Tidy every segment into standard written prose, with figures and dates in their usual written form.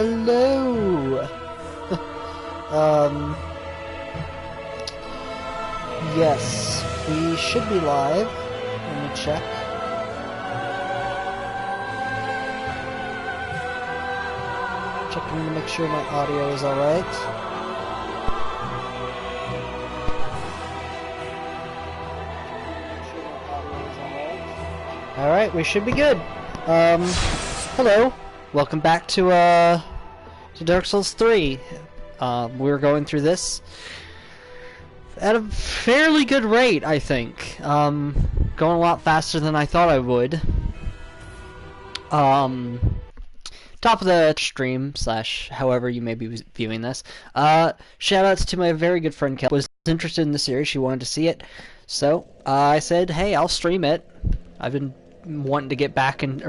Hello! Yes, we should be live. Let me check. Checking to make sure my audio is alright. Alright, we should be good. Hello. Welcome back to Dark Souls 3. We're going through this at a fairly good rate, I think. Going a lot faster than I thought I would. Top of the stream, / however you may be viewing this. Shoutouts to my very good friend Kel, was interested in the series, she wanted to see it. So, I said, hey, I'll stream it. I've been wanting to get back and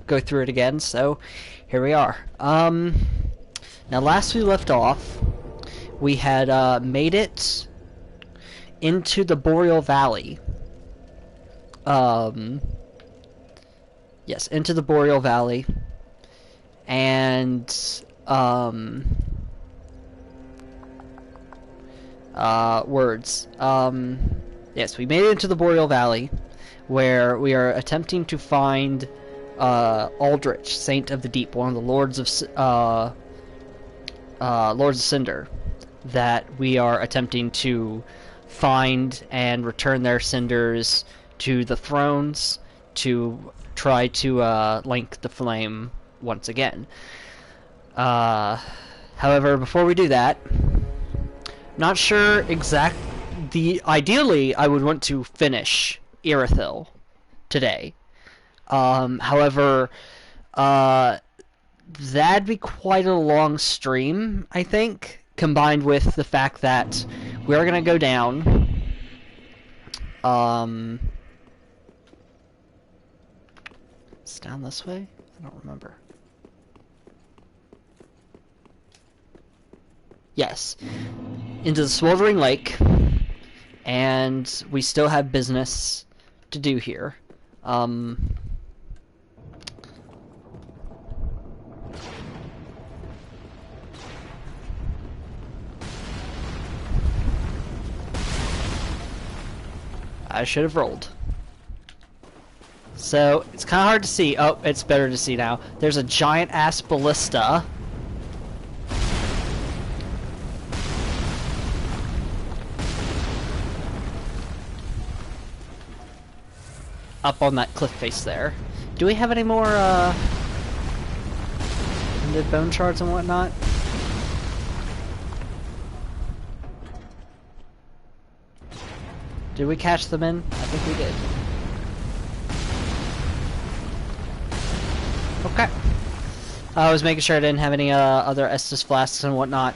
go through it again, so here we are. Now last we left off, we had made it into the Boreal Valley. Yes, into the Boreal Valley. And yes, we made it into the Boreal Valley, where we are attempting to find Aldrich, Saint of the Deep, one of the Lords of Cinder, that we are attempting to find and return their cinders to the thrones to try to link the flame once again. However, before we do that, not sure ideally I would want to finish Irithyll today. However, that'd be quite a long stream, I think, combined with the fact that we are going to go down. It's down this way? I don't remember. Yes. Into the Smoldering Lake. And we still have business to do here. I should have rolled. So, it's kind of hard to see. Oh, it's better to see now. There's a giant-ass ballista. Up on that cliff face there. Do we have any more, bone shards and whatnot? Did we catch them in? I think we did. Okay. I was making sure I didn't have any other Estus flasks and whatnot.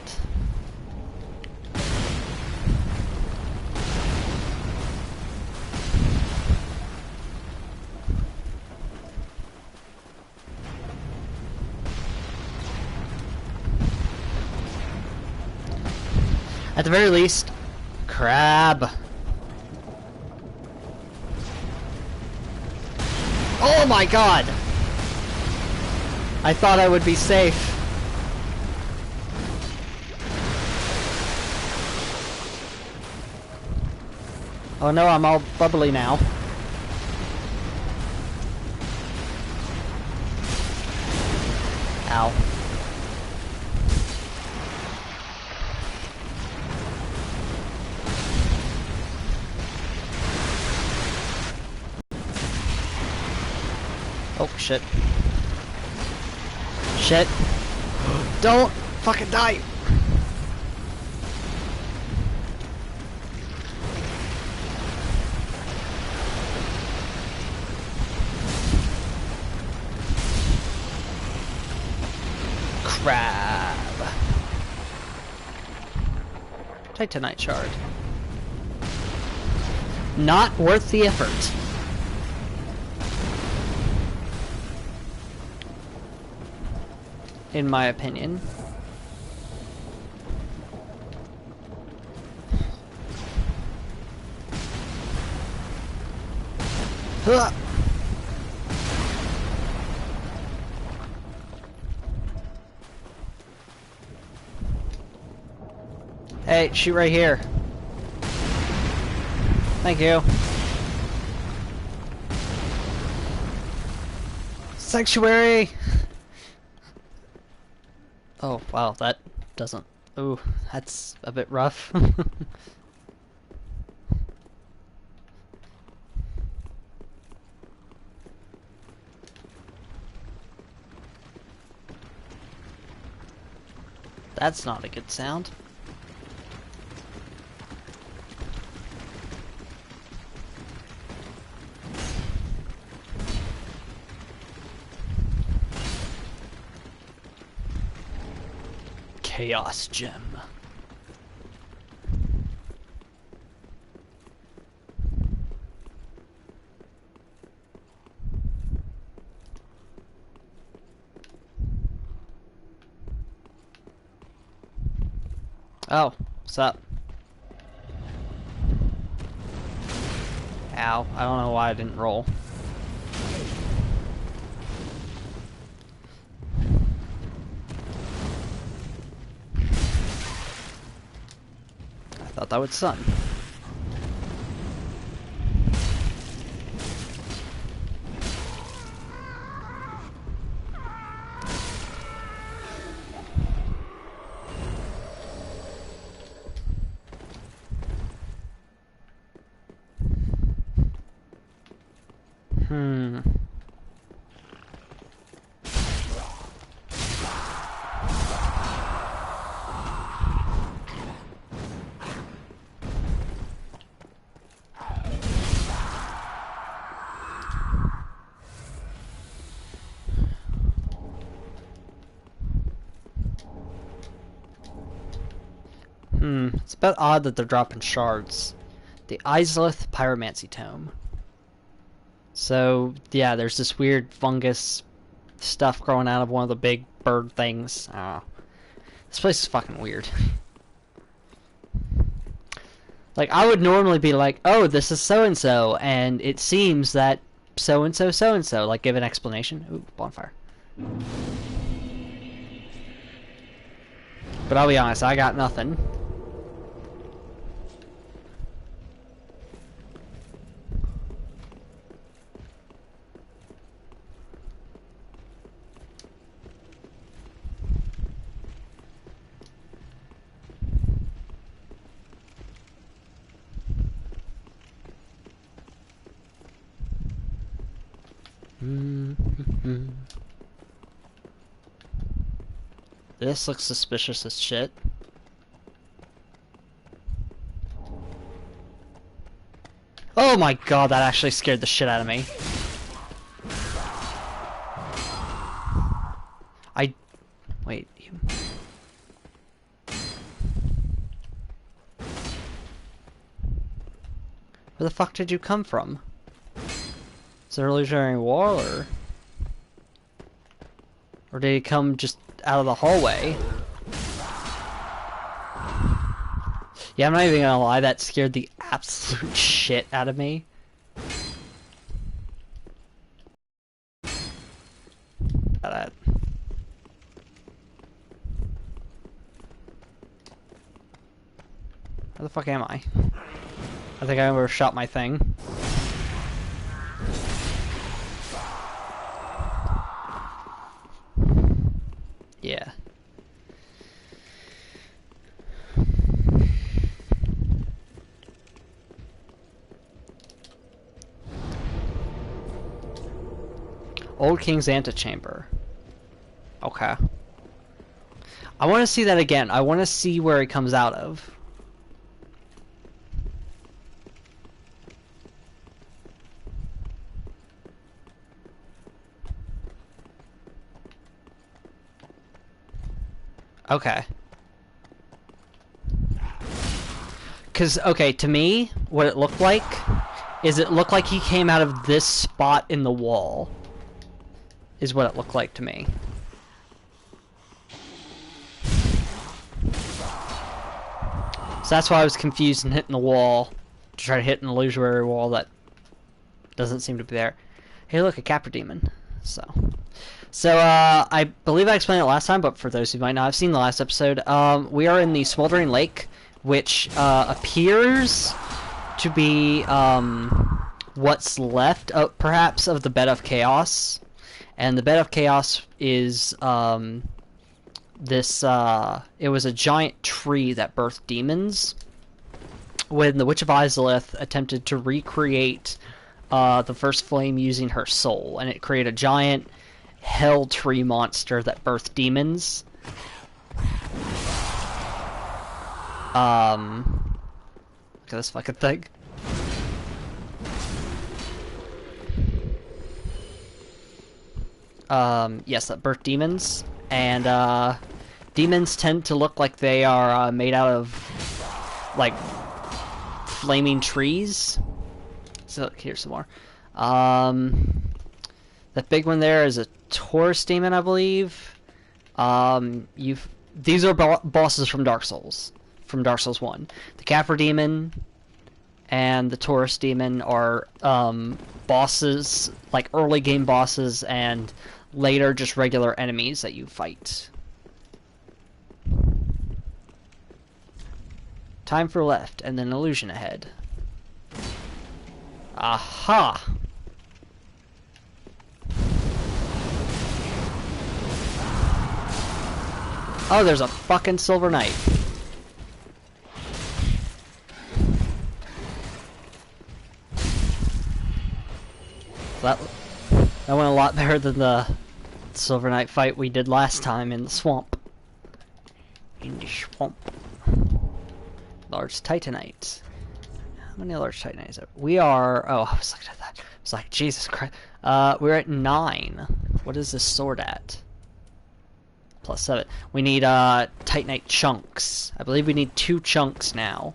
At the very least, crab. Oh my god! I thought I would be safe. Oh no, I'm all bubbly now. Ow. Oh, shit. Shit. Don't fucking die! Crab. Titanite shard. Not worth the effort. In my opinion. Huh. Hey, shoot right here. Thank you. Sanctuary! Oh, wow, that doesn't... Ooh, that's a bit rough. That's not a good sound. Chaos Gem. Oh, what's up? Ow, I don't know why I didn't roll. I thought that would stun. It's a bit odd that they're dropping shards. The Izalith Pyromancy Tome. So, yeah, there's this weird fungus stuff growing out of one of the big bird things. This place is fucking weird. Like, I would normally be like, oh, this is so-and-so, and it seems that so-and-so, so-and-so. Like, give an explanation. Ooh, bonfire. But I'll be honest, I got nothing. This looks suspicious as shit. Oh my god, that actually scared the shit out of me. Wait. Where the fuck did you come from? Is there an illusionary wall, or did he come just out of the hallway? Yeah, I'm not even gonna lie, that scared the absolute shit out of me. Where the fuck am I? I think I overshot my thing. Yeah. Old King's Antechamber. Okay. I want to see that again. I want to see where it comes out of. Okay. Because, okay, to me, what it looked like is it looked like he came out of this spot in the wall. Is what it looked like to me. So that's why I was confused and hitting the wall to try to hit an illusory wall that doesn't seem to be there. Hey, look, a Capra Demon. So I believe I explained it last time, but for those who might not have seen the last episode, we are in the Smoldering Lake. which appears to be what's left, perhaps, of the Bed of Chaos. And the Bed of Chaos is this. It was a giant tree that birthed demons. When the Witch of Izalith attempted to recreate the first flame using her soul, and it created a giant hell tree monster that birthed demons. Look at this fucking thing. Yes, that birthed demons, and demons tend to look like they are made out of like flaming trees. So here's some more. That big one there is a Taurus demon, I believe. These are bosses from Dark Souls, from Dark Souls 1. The Kaffir demon and the Taurus demon are bosses, like early game bosses, and later just regular enemies that you fight. Time for left, and then illusion ahead. Aha! Oh, there's a fucking Silver Knight. That went a lot better than the Silver Knight fight we did last time in the swamp. In the swamp. Large Titanite. How many large Titanites are we? Are... Oh, I was looking at that. I was like, Jesus Christ. We're at 9. What is this sword at? +7. We need Titanite chunks. I believe we need 2 chunks now.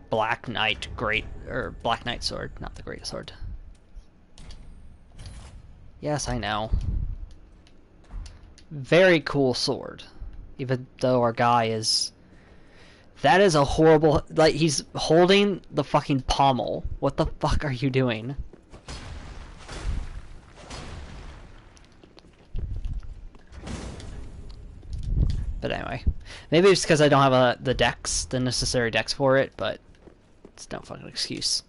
Black Knight Black Knight sword, not the great sword. Yes, I know. Very cool sword. Even though our guy is... That is a horrible... Like, he's holding the fucking pommel. What the fuck are you doing? But anyway. Maybe it's because I don't have the necessary dex for it, but... It's no fucking excuse.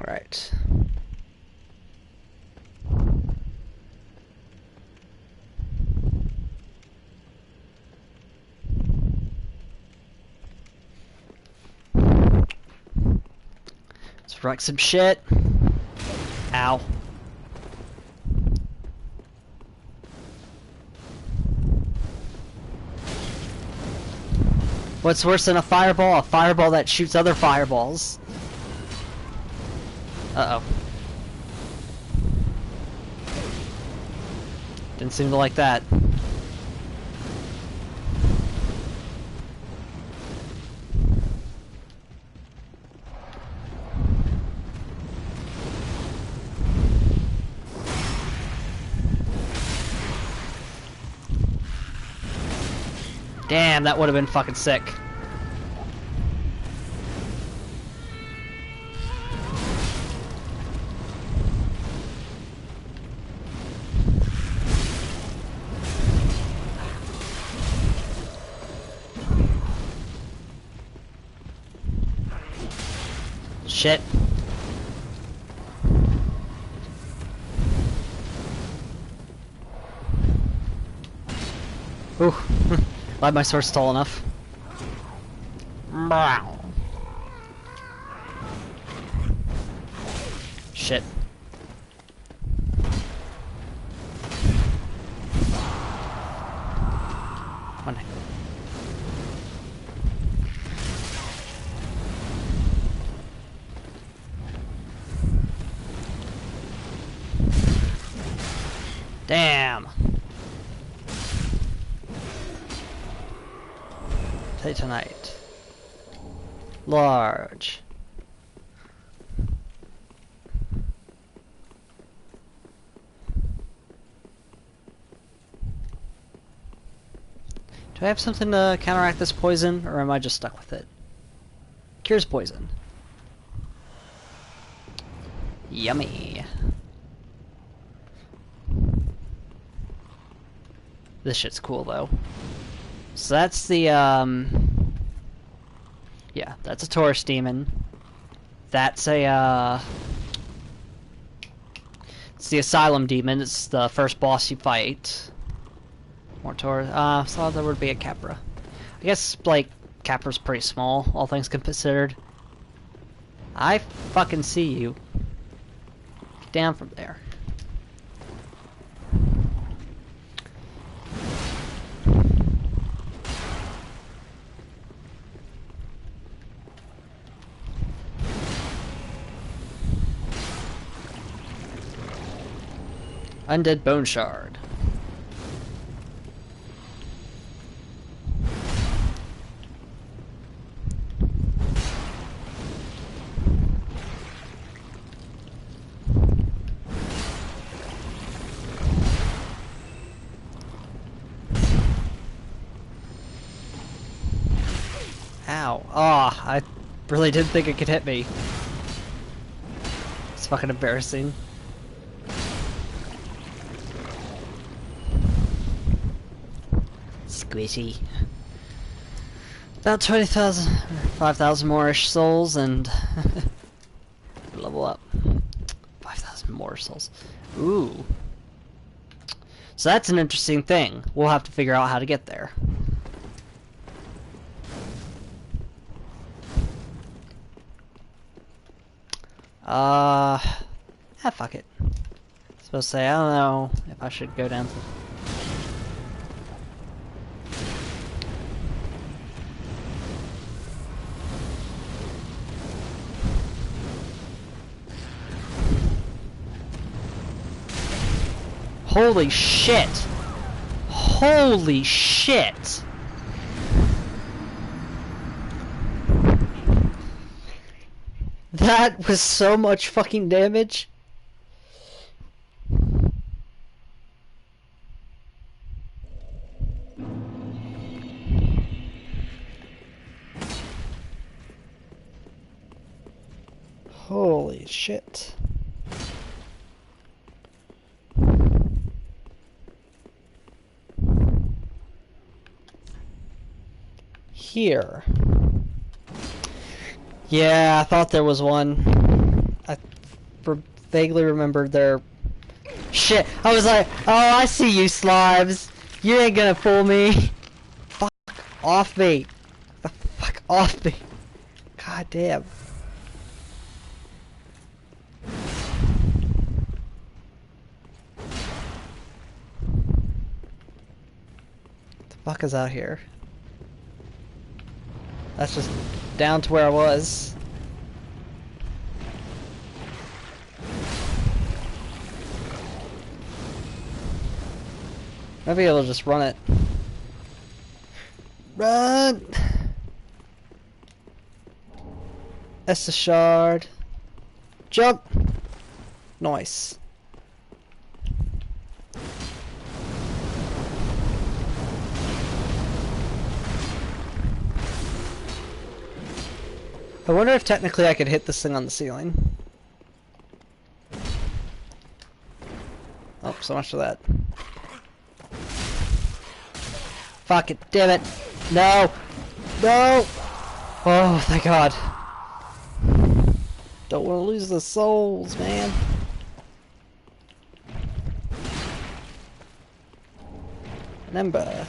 Alright. Let's wreck some shit. Ow. What's worse than a fireball? A fireball that shoots other fireballs. Uh-oh. Didn't seem to like that. Damn, that would have been fucking sick. Shit. Ooh. Glad my sword's tall enough. Shit. Come on. Damn. Titanite. Large. Do I have something to counteract this poison, or am I just stuck with it? Cures poison. Yummy. This shit's cool, though. So that's the, yeah, that's a Taurus demon. That's a, it's the Asylum demon. It's the first boss you fight. More Taurus. So there would be a Capra. I guess, like, Capra's pretty small, all things considered. I fucking see you. Get down from there. Undead Bone Shard. Ow. Ah, I really didn't think it could hit me. It's fucking embarrassing. Squishy. About 20,000, 5,000 more-ish souls, and level up. 5,000 more souls. Ooh. So that's an interesting thing. We'll have to figure out how to get there. Fuck it. I was supposed to say, I don't know if I should go down to... Holy shit! Holy shit! That was so much fucking damage. Holy shit. Here. Yeah, I thought there was one. I vaguely remembered there. Shit! I was like, oh, I see you, Slimes. You ain't gonna fool me. Fuck off me. The fuck off me. God damn. What the fuck is out here? That's just down to where I was. Maybe I'll just run it. Run! That's the shard. Jump! Nice. I wonder if technically I could hit this thing on the ceiling. Oh, so much for that. Fuck it, damn it. No! No! Oh, thank God. Don't want to lose the souls, man. Remember.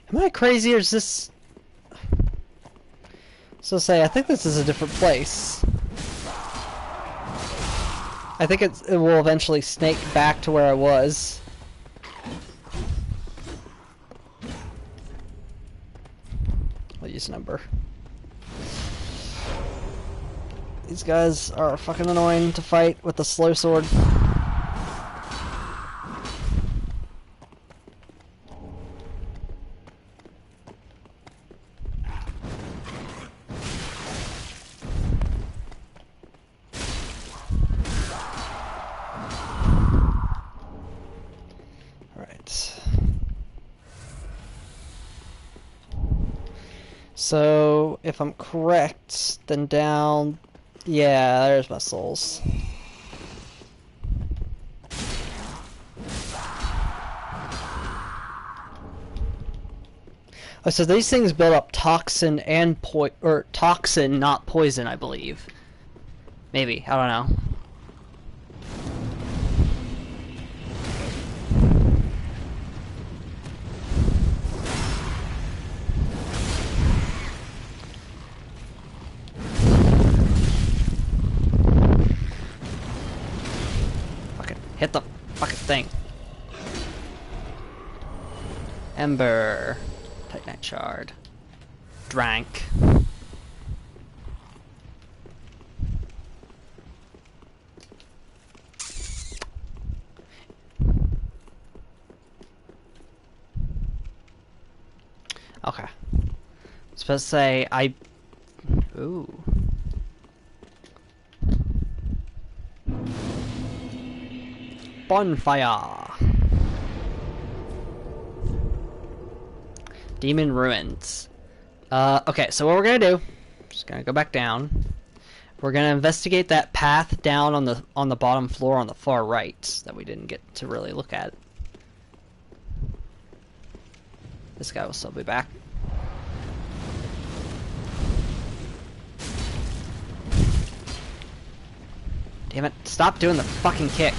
Am I crazy or is this... So say, I think this is a different place. I think it will eventually snake back to where I was. series number. These guys are fucking annoying to fight with the slow sword. So, if I'm correct, then down... Yeah, there's my souls. Oh, so these things build up toxin and toxin, not poison, I believe. Maybe, I don't know. Hit the fucking thing. Ember. Titanite shard. Drank. Okay. I was supposed to say Ooh. Bonfire. Demon Ruins. Okay, so what we're gonna do, just gonna go back down. We're gonna investigate that path down on the bottom floor on the far right that we didn't get to really look at. This guy will still be back. Damn it, stop doing the fucking kick.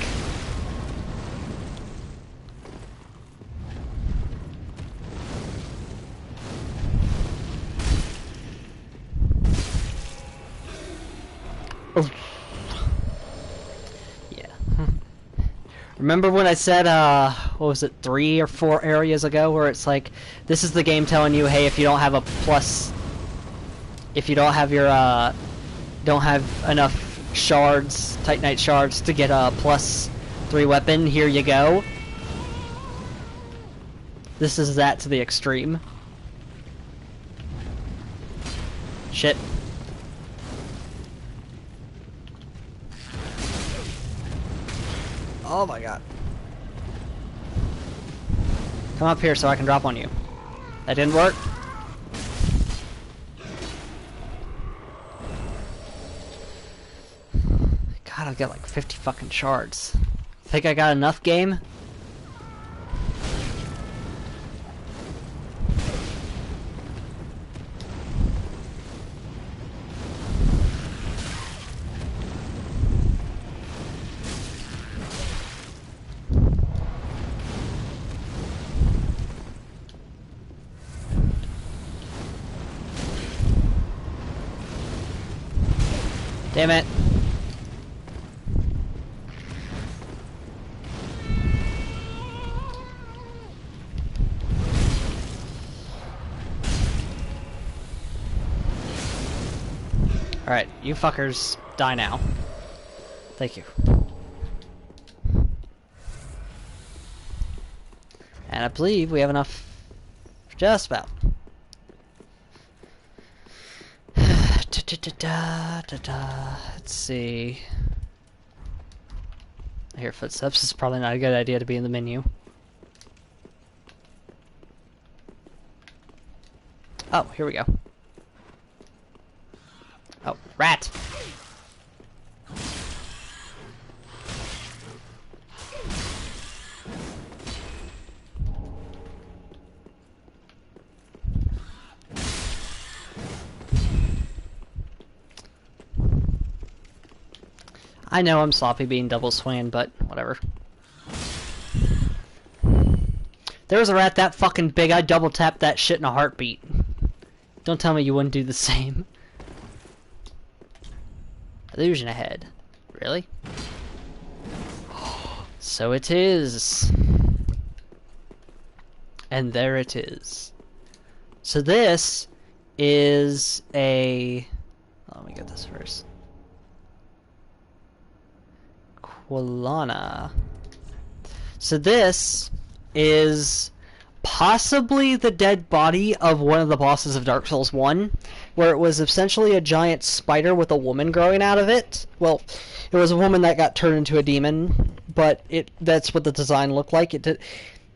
Oh. Yeah. Remember when I said, what was it, 3 or 4 areas ago, where it's like, this is the game telling you, hey, if you don't have a plus, if you don't have your, don't have enough shards, Titanite shards, to get a +3 weapon, here you go. This is that to the extreme. Shit. Oh my god. Come up here so I can drop on you. That didn't work? God, I've got like 50 fucking shards. Think I got enough, game? Damn it. Alright, you fuckers die now. Thank you. And I believe we have enough for just about. Let's see. I hear footsteps. It's probably not a good idea to be in the menu. Oh, here we go. Oh, rat! I know I'm sloppy being double swinging, but whatever. There was a rat that fucking big, I'd double tap that shit in a heartbeat. Don't tell me you wouldn't do the same. Illusion ahead. Really? So it is. And there it is. So this is a... Let me get this first. Quilana. So this is possibly the dead body of one of the bosses of Dark Souls 1, where it was essentially a giant spider with a woman growing out of it. Well, it was a woman that got turned into a demon, but that's what the design looked like. It did...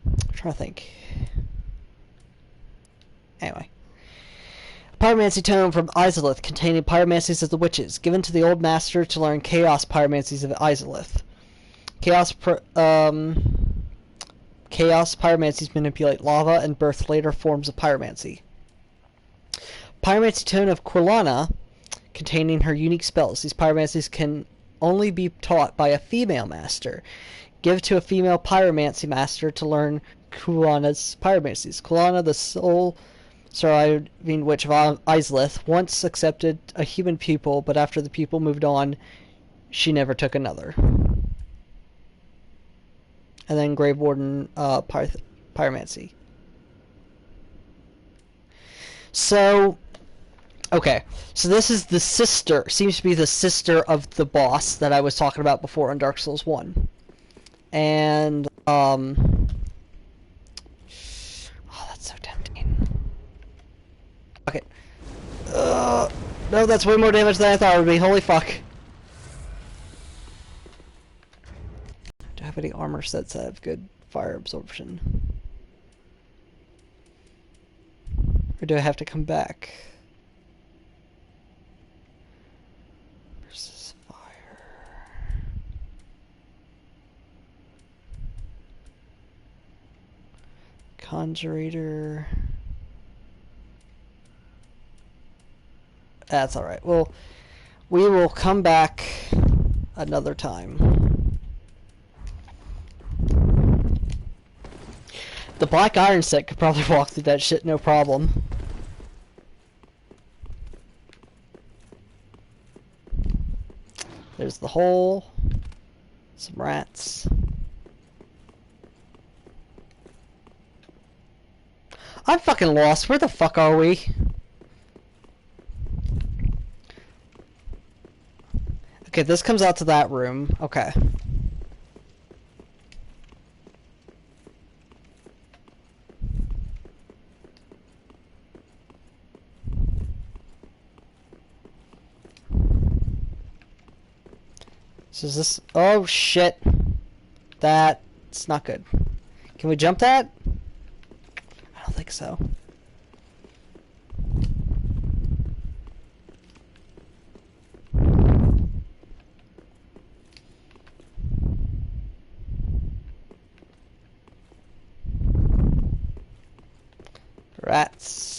I'm trying to think. Anyway. Pyromancy tome from Izalith, containing pyromancies of the witches, given to the old master to learn chaos pyromancies of Izalith. Chaos pyromancies manipulate lava and birth later forms of pyromancy. Pyromancy tome of Quilana, containing her unique spells. These pyromancies can only be taught by a female master. Give to a female pyromancy master to learn Quilana's pyromancies. Quilana, the sole surviving witch of Izalith, once accepted a human pupil, but after the pupil moved on, she never took another. And then Grave Warden pyromancy. So, okay. So this is the sister, seems to be the sister of the boss that I was talking about before in Dark Souls 1. And, oh, that's so tempting. Okay. No, that's way more damage than I thought it would be. Holy fuck. Do I have any armor sets that have good fire absorption? Or do I have to come back? Versus fire. Conjurator. That's alright. Well, we will come back another time. The Black Iron set could probably walk through that shit no problem. There's the hole. Some rats. I'm fucking lost. Where the fuck are we? Okay, this comes out to that room. Okay. So is this... Oh, shit. That's not good. Can we jump that? I don't think so. Rats.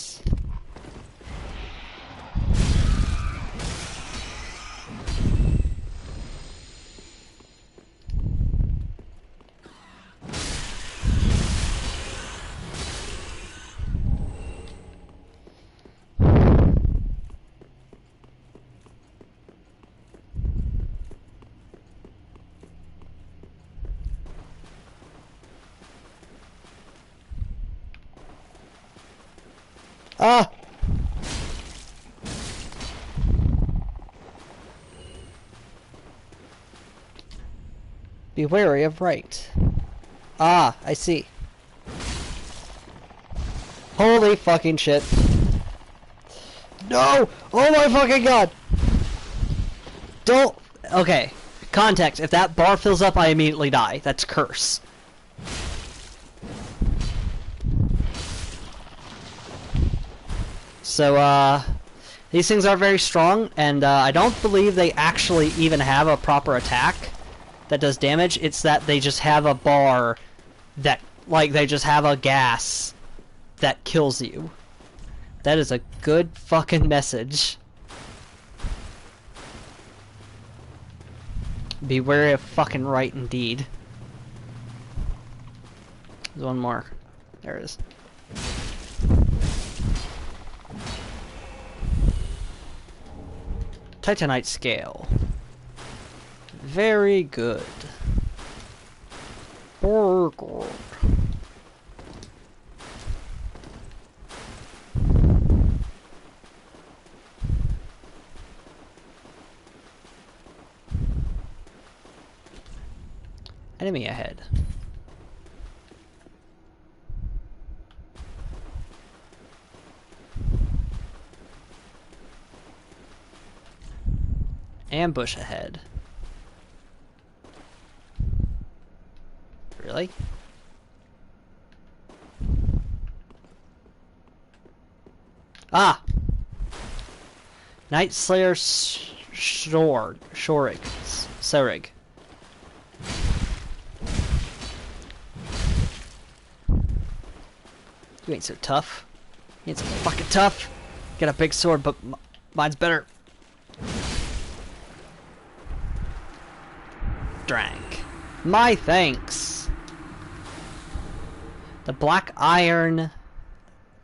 Ah! Be wary of right. Ah, I see. Holy fucking shit. No! Oh my fucking god! Don't... Okay. Context. If that bar fills up, I immediately die. That's curse. So, these things are very strong, and I don't believe they actually even have a proper attack that does damage. It's that they just have a bar that, like, they just have a gas that kills you. That is a good fucking message. Be wary of fucking right indeed. There's one more. There it is. Titanite scale. Very good. Burger. Enemy ahead. Ambush ahead. Really? Ah! Night Slayer Sorig. You ain't so tough. You ain't so fucking tough. Got a big sword, but mine's better. Drank. My thanks. The Black Iron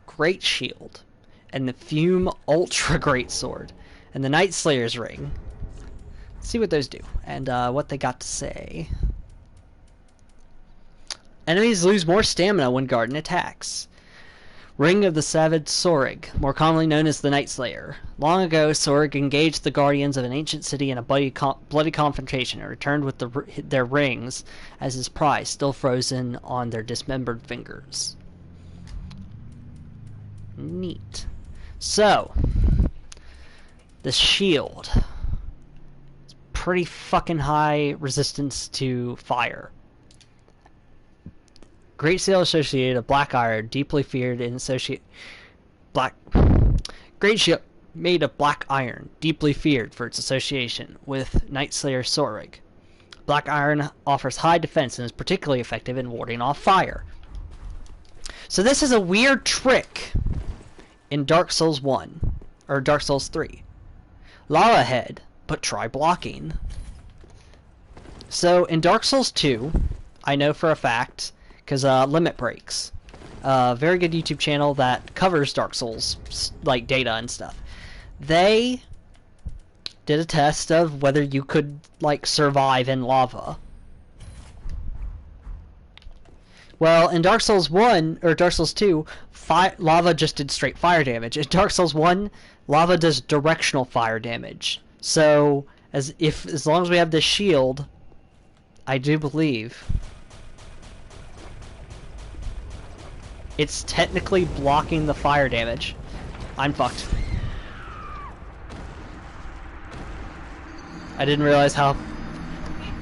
Great Shield. And the Fume Ultra Great Sword. And the Night Slayer's Ring. Let's see what those do. And what they got to say. Enemies lose more stamina when Garden attacks. Ring of the Savage Sorig, more commonly known as the Night Slayer. Long ago, Sorig engaged the guardians of an ancient city in a bloody confrontation and returned with their rings as his prize, still frozen on their dismembered fingers. Neat. So, the shield. It's pretty fucking high resistance to fire. Great Seal associated a black iron, deeply feared and Great Shield made of black iron, deeply feared for its association with Night Slayer Sorig. Black iron offers high defense and is particularly effective in warding off fire. So this is a weird trick in Dark Souls 1 or Dark Souls 3. Lava head, but try blocking. So in Dark Souls 2, I know for a fact, because Limit Breaks, very good YouTube channel that covers Dark Souls, like data and stuff. They did a test of whether you could like survive in lava. Well, in Dark Souls 1 or Dark Souls 2, lava just did straight fire damage. In Dark Souls 1, lava does directional fire damage. So as long as we have this shield, I do believe it's technically blocking the fire damage. I'm fucked. I didn't realize how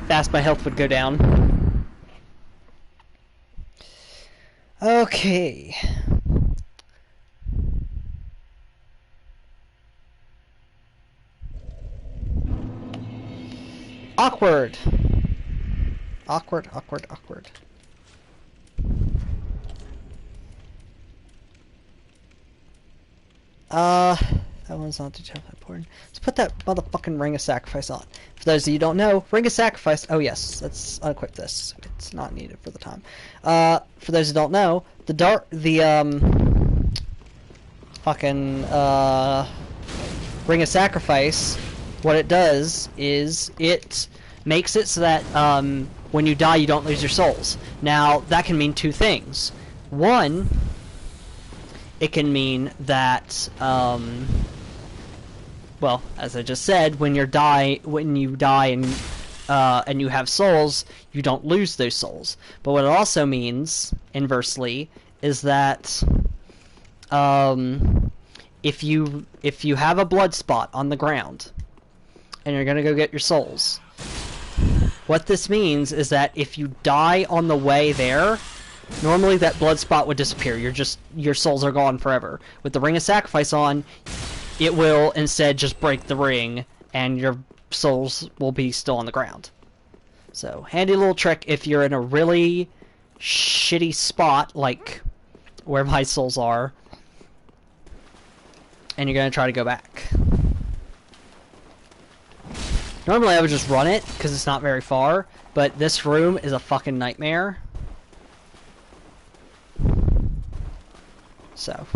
fast my health would go down. Okay. Awkward. Awkward. That one's not too terribly important. Let's put that motherfucking Ring of Sacrifice on. For those of you who don't know, Ring of Sacrifice... Oh, yes. Let's unequip this. It's not needed for the time. For those who don't know, Ring of Sacrifice, what it does is it makes it so that, when you die, you don't lose your souls. Now, that can mean two things. One, it can mean that, well, as I just said, when you die and you have souls, you don't lose those souls. But what it also means, inversely, is that if you have a blood spot on the ground and you're gonna go get your souls, what this means is that if you die on the way there, normally that blood spot would disappear. Your souls are gone forever. With the Ring of Sacrifice on, it will instead just break the ring, and your souls will be still on the ground. So, handy little trick if you're in a really shitty spot, like where my souls are, and you're gonna try to go back. Normally I would just run it, because it's not very far, but this room is a fucking nightmare. So,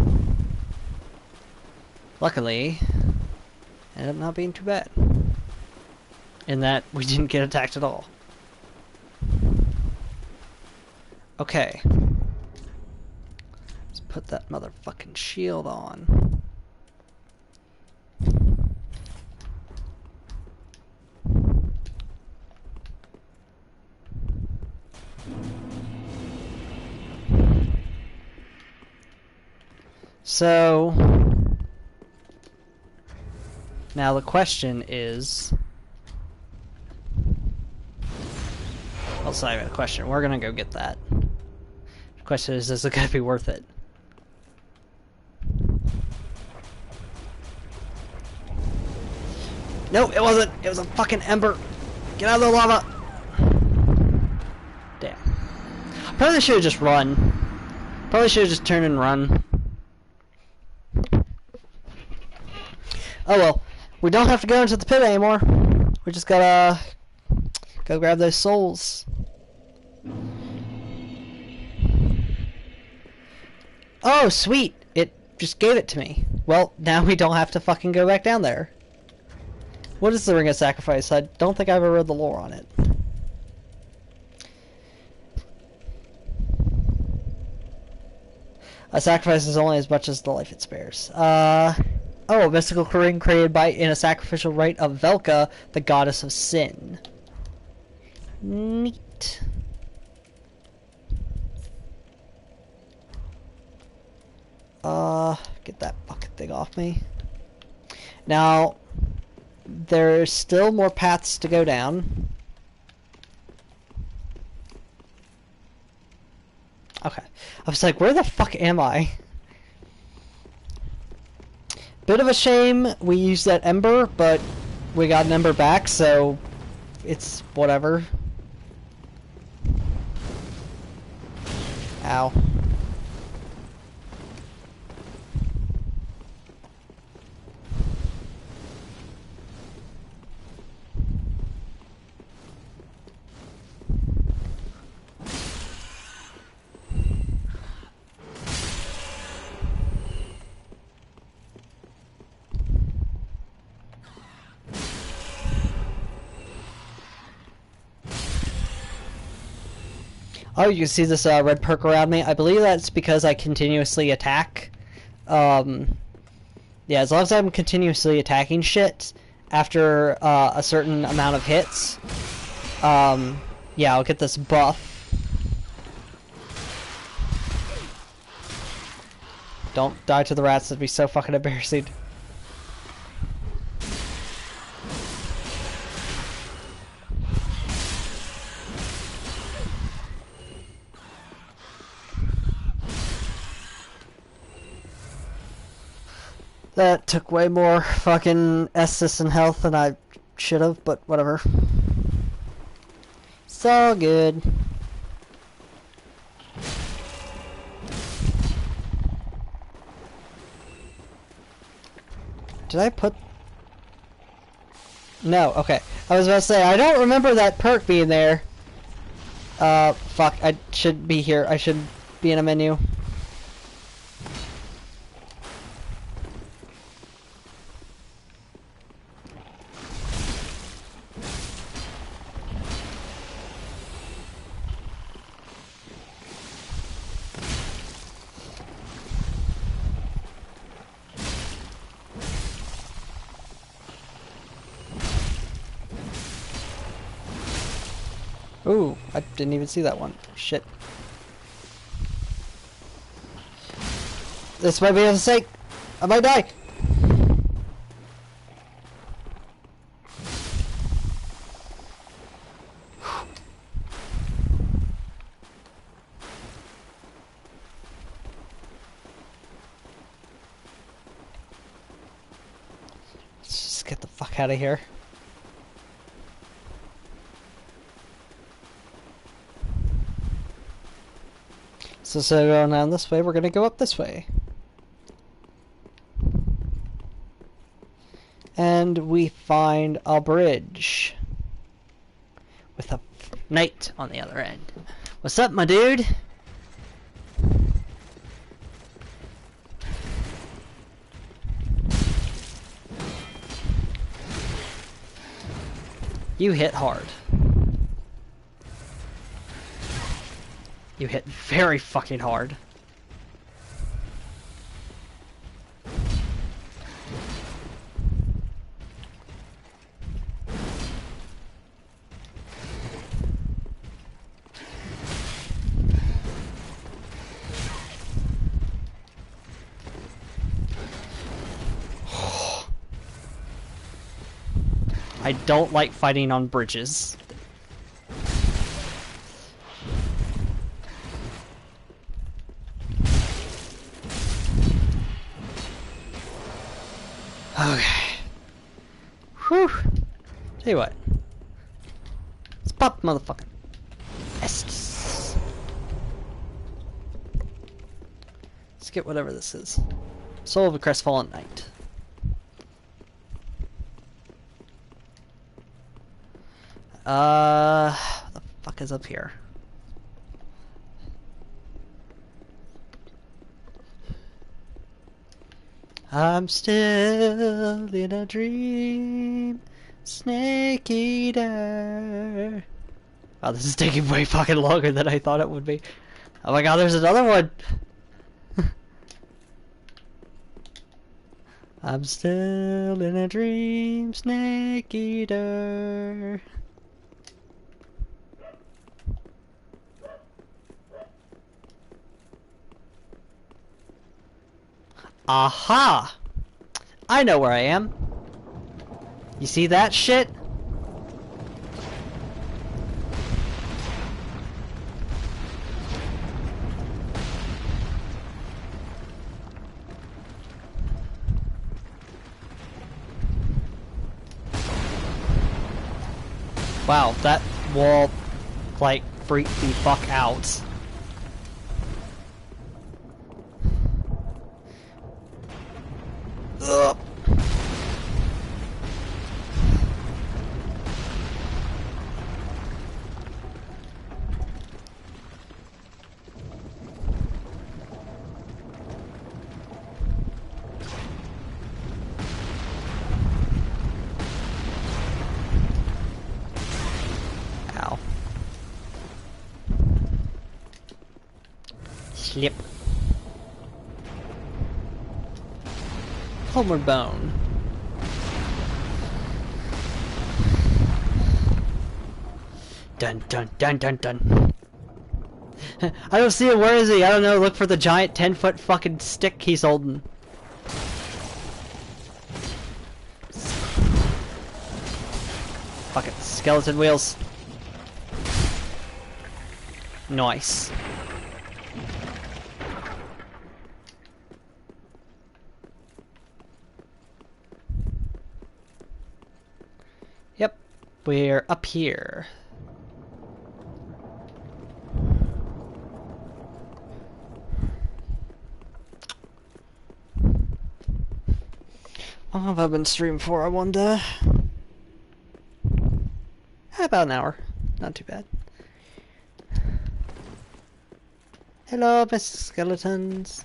luckily, ended up not being too bad. In that we didn't get attacked at all. Okay. Let's put that motherfucking shield on. So now the question is, well, it's not even a question. We're gonna go get that. The question is it gonna be worth it? No, it wasn't. It was a fucking ember. Get out of the lava. Damn. Probably should have just run. Probably should have just turned and run. Oh well. We don't have to go into the pit anymore. We just gotta go grab those souls. Oh, sweet. It just gave it to me. Well, now we don't have to fucking go back down there. What is the Ring of Sacrifice? I don't think I ever read the lore on it. A sacrifice is only as much as the life it spares. Oh, a mystical ring created in a sacrificial rite of Velka, the goddess of sin. Neat. Get that fucking thing off me. Now, there's still more paths to go down. Okay. I was like, where the fuck am I? Bit of a shame we used that ember, but we got an ember back, so it's whatever. Ow. Oh, you can see this red perk around me. I believe that's because I continuously attack. Yeah, as long as I'm continuously attacking shit after a certain amount of hits, yeah, I'll get this buff. Don't die to the rats, that'd be so fucking embarrassing. That took way more fucking Estus and health than I should have, but whatever. It's all good. Did I put... No, okay. I was about to say, I don't remember that perk being there. Fuck, I should be here. I should be in a menu. Ooh, I didn't even see that one. Shit. This might be a mistake. I might die. Let's just get the fuck out of here. So instead of going down this way, we're going to go up this way. And we find a bridge. With a knight on the other end. What's up, my dude? You hit hard. You hit very fucking hard. I don't like fighting on bridges. Okay. Whew. Tell you what. Let's pop motherfucking Estes. Let's get whatever this is. Soul of a Crestfallen Knight. What the fuck is up here? I'm still in a dream, Snake Eater. Wow, this is taking way fucking longer than I thought it would be. Oh my god, there's another one! I'm still in a dream, Snake Eater. Aha! I know where I am. You see that shit? Wow, that wall, like, freaked the fuck out. Ugh. Ow. Slip. Homeward Bone. Dun dun dun dun dun. I don't see him. Where is he? I don't know. Look for the giant 10-foot fucking stick he's holding. Fucking skeleton wheels. Nice. Yep, we're up here. How long have I been streaming for, I wonder? About an hour. Not too bad. Hello, Miss Skeletons.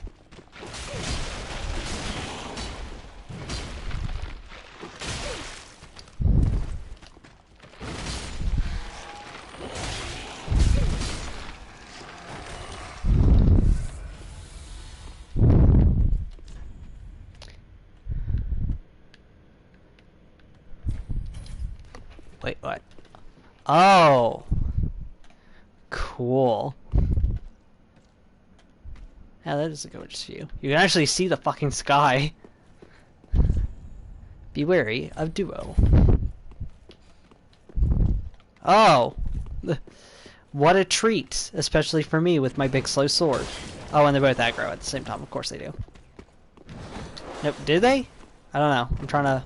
Wait, what? Oh! Cool. Yeah, that is a gorgeous view. You can actually see the fucking sky. Be wary of duo. Oh! What a treat, especially for me with my big slow sword. Oh, and they both aggro at the same time. Of course they do. Nope, did they? I don't know. I'm trying to...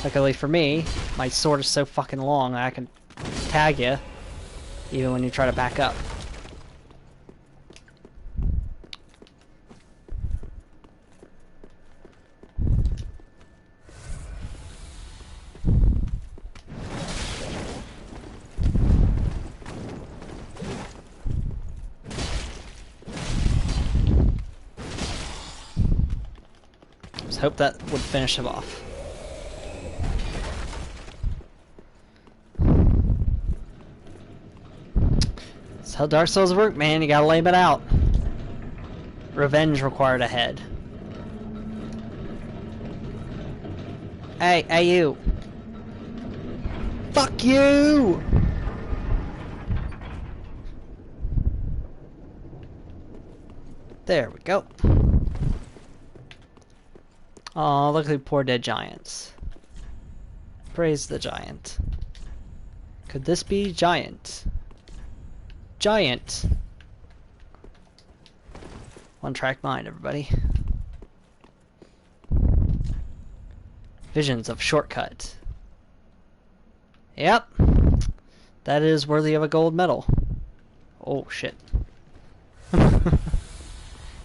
Luckily for me, my sword is so fucking long that I can tag you even when you try to back up. Just hope that would finish him off. That's how Dark Souls work, man. You gotta lay it out. Revenge required ahead. Hey, you. Fuck you! There we go. Oh, look at the poor dead giants. Praise the giant. Could this be giant? Giant! One track mind, everybody. Visions of shortcut. Yep. That is worthy of a gold medal. Oh, shit.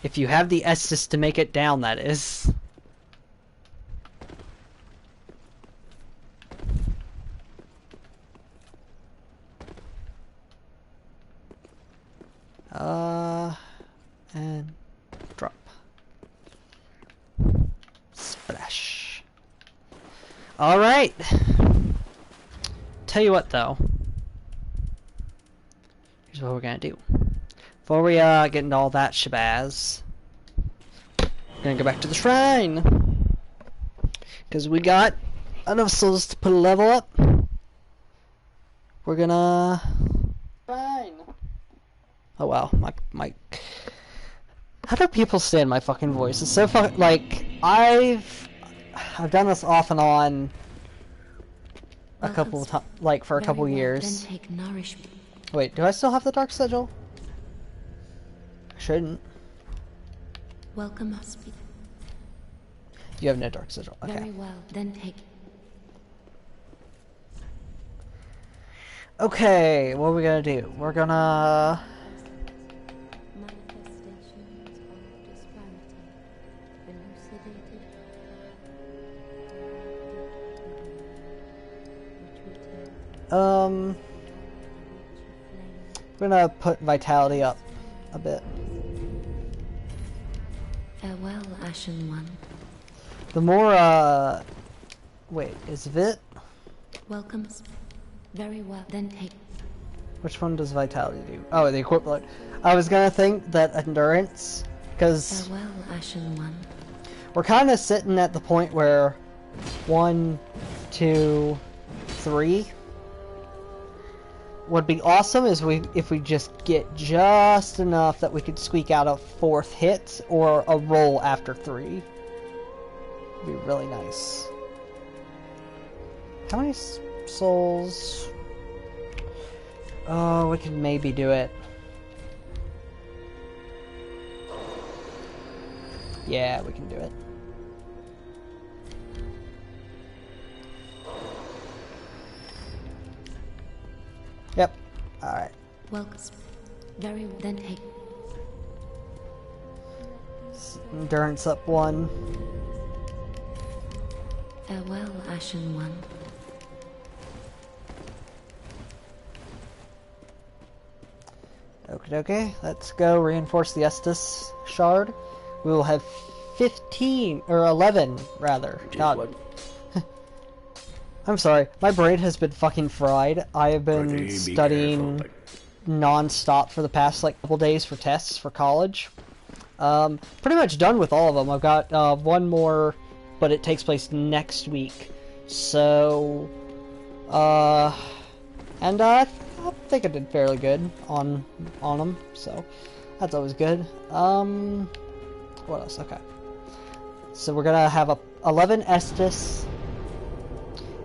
If you have the Estus to make it down, that is. And drop. Splash. Alright. Tell you what, though. Here's what we're gonna do. Before we get into all that shabazz, we're gonna go back to the shrine. Because we got enough souls to put a level up. We're gonna... Shrine. Oh wow, my... How do people stand my fucking voice? It's so fucking... Like, I've done this off and on a couple of times, like, for a couple years. Then take nourishment. Wait, do I still have the dark sigil? I shouldn't. Welcome us. You have no dark sigil. Okay. Very well, then take. Okay, what are we gonna do? We're gonna... Manifestations of disparity. Elucidated. We're gonna put vitality up a bit. Farewell, Ashen One. The more, wait, is Vit? Welcome. Very well, then take. Which one does vitality do? Oh, the equivalent. I was gonna think that endurance, because Farewell, Ashen One. we're kind of sitting at the point where 1, 2, 3 would be awesome is if we just get just enough that we could squeak out a 4th hit or a roll after 3. Would be really nice. How many souls? Oh, we could maybe do it. Yeah, we can do it. Yep. Alright. Welcome. Very well, then take. Endurance up 1. Farewell, Ashen One. Okay, let's go reinforce the Estus shard. We will have 15, or 11, rather. God. I'm sorry, my brain has been fucking fried. I have been studying non-stop for the past, like, couple days for tests for college. Pretty much done with all of them. I've got, one more, but it takes place next week. So, and, I think I did fairly good on them, so that's always good. What else? Okay. So we're gonna have 11 Estus,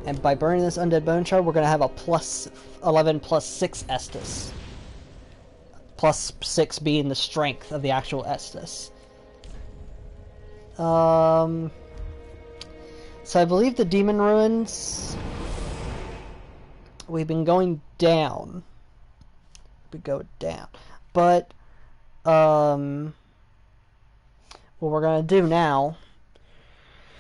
and by burning this Undead Bone Shard, we're gonna have a plus 11 plus 6 Estus. Plus 6 being the strength of the actual Estus. So I believe the Demon Ruins, we've been going down. We go down. But, what we're gonna do now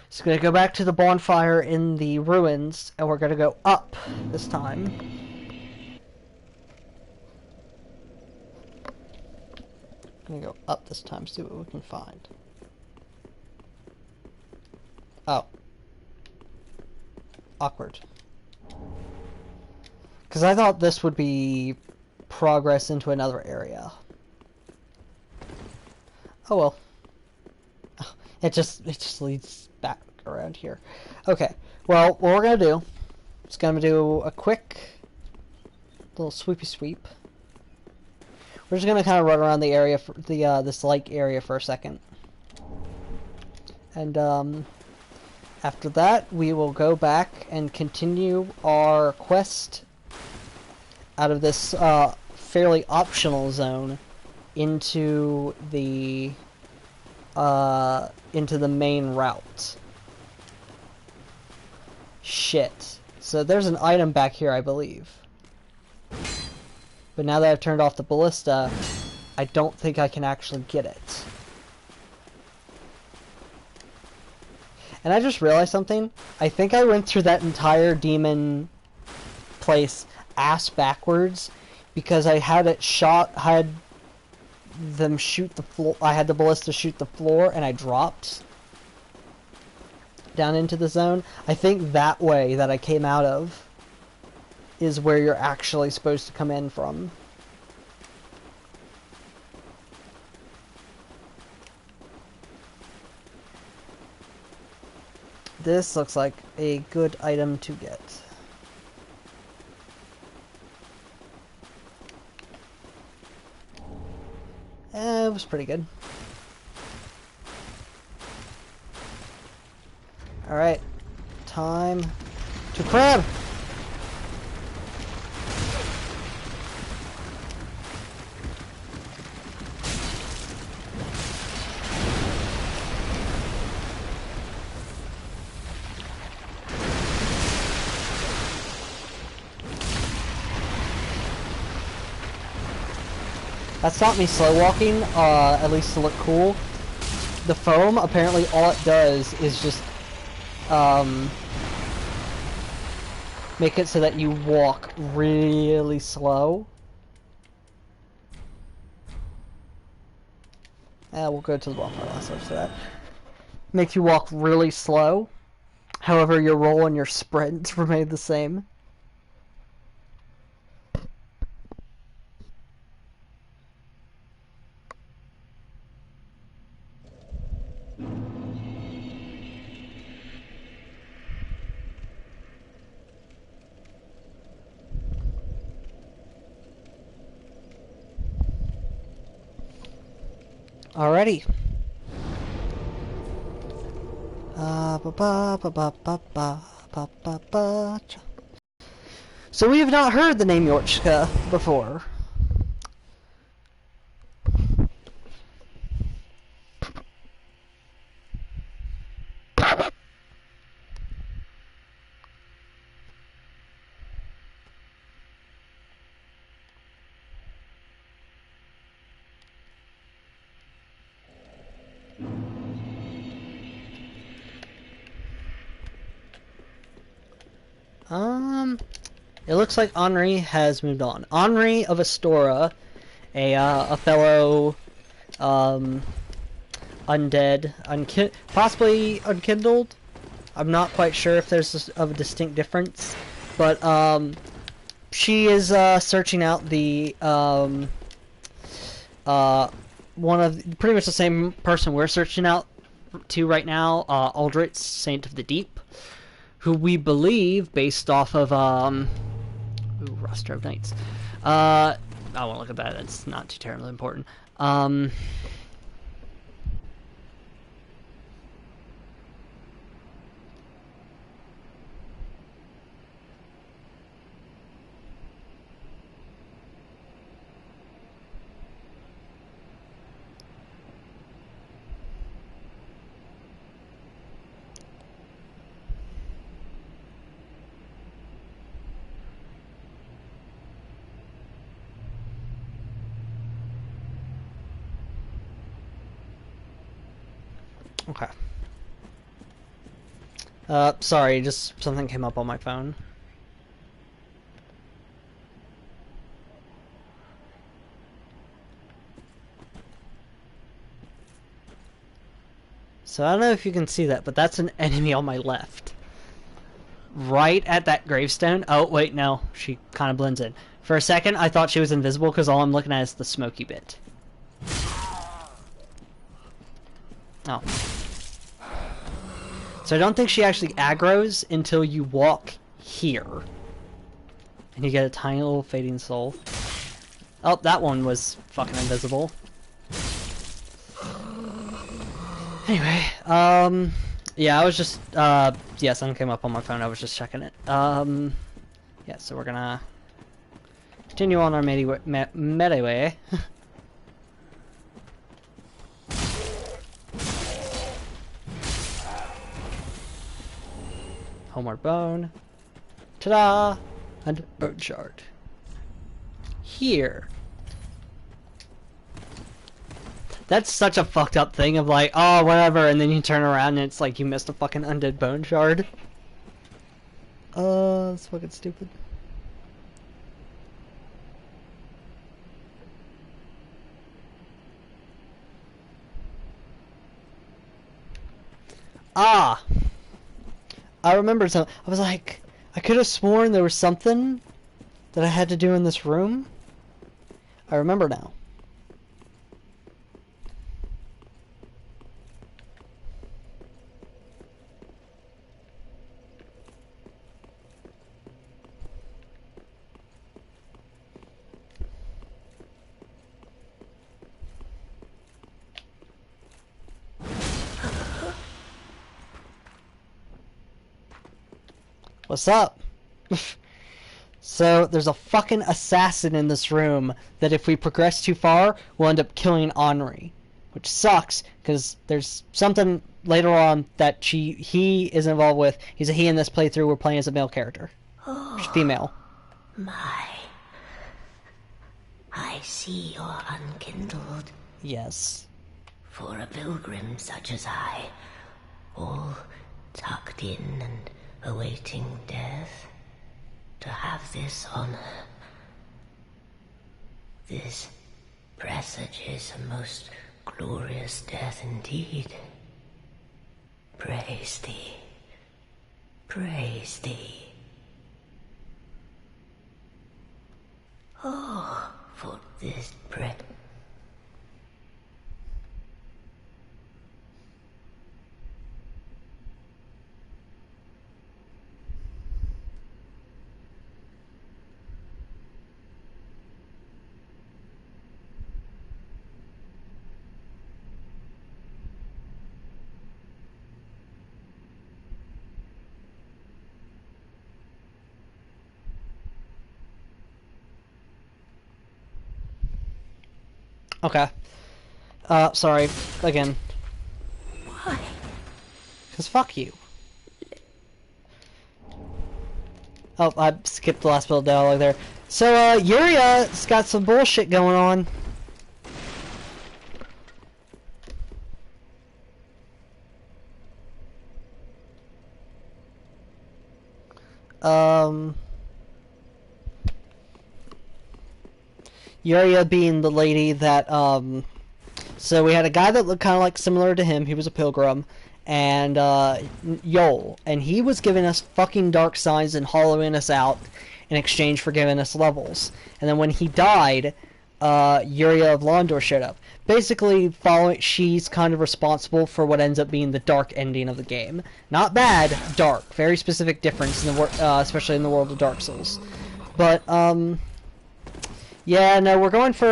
is gonna go back to the bonfire in the ruins, and we're gonna go up this time. Gonna go up this time, see what we can find. Oh. Awkward. Because I thought this would be progress into another area. Oh well. It just leads back around here. Okay. Well, what we're gonna do is gonna do a quick little sweepy sweep. We're just gonna kind of run around the area for the this lake area for a second, and After that, we will go back and continue our quest out of this fairly optional zone into the main route. Shit. So there's an item back here, I believe. But now that I've turned off the ballista, I don't think I can actually get it. And I just realized something. I think I went through that entire demon place ass backwards because I had it shot, had them shoot the floor, I had the ballista shoot the floor and I dropped down into the zone. I think that way that I came out of is where you're actually supposed to come in from. This looks like a good item to get. It was pretty good. Alright. Time to crab! That stopped me slow walking, at least to look cool. The foam, apparently all it does is just, make it so that you walk really slow. We'll go to the bonfire last after that. Makes you walk really slow. However, your roll and your sprint remain the same. Alrighty. So we have not heard the name Yorchka before. It looks like Henri has moved on. Henri of Astora, a fellow, undead, possibly unkindled. I'm not quite sure if there's a distinct difference, but, she is, searching out the, pretty much the same person we're searching out to right now, Aldrich, Saint of the Deep, who we believe, based off of, roster of knights. I won't look at that, that's not too terribly important. Okay. Sorry, just something came up on my phone. So I don't know if you can see that, but that's an enemy on my left. Right at that gravestone. Oh, wait, no. She kind of blends in. For a second, I thought she was invisible because all I'm looking at is the smoky bit. Oh. So I don't think she actually aggroes until you walk here. And you get a tiny little fading soul. Oh, that one was fucking invisible. Anyway, Yeah, I was just, yeah, something came up on my phone. I was just checking it. Yeah, so we're gonna continue on our meta way. Homeward Bone. Ta-da! And Bone Shard. Here. That's such a fucked up thing of like, oh, whatever, and then you turn around and it's like you missed a fucking undead Bone Shard. That's fucking stupid. Ah! I remember something. I was like, I could have sworn there was something that I had to do in this room. I remember now. What's up? So, there's a fucking assassin in this room that if we progress too far, we'll end up killing Henri. Which sucks, because there's something later on that he is involved with. He's a he in this playthrough. We're playing as a male character. Oh, Female. my. I see you're unkindled. Yes. For a pilgrim such as I, all tucked in and awaiting death, to have this honor, this presages a most glorious death indeed. Praise thee. Praise thee. Oh, for this Okay. Sorry. Again. Why? Because fuck you. Oh, I skipped the last little dialogue there. So, Yuria's got some bullshit going on. Yuria being the lady that, so we had a guy that looked kind of like similar to him. He was a pilgrim. And, Yol. And he was giving us fucking dark signs and hollowing us out in exchange for giving us levels. And then when he died, Yuria of Londor showed up. Basically, she's kind of responsible for what ends up being the dark ending of the game. Not bad, dark. Very specific difference, in the especially in the world of Dark Souls. But, yeah, no, we're going for,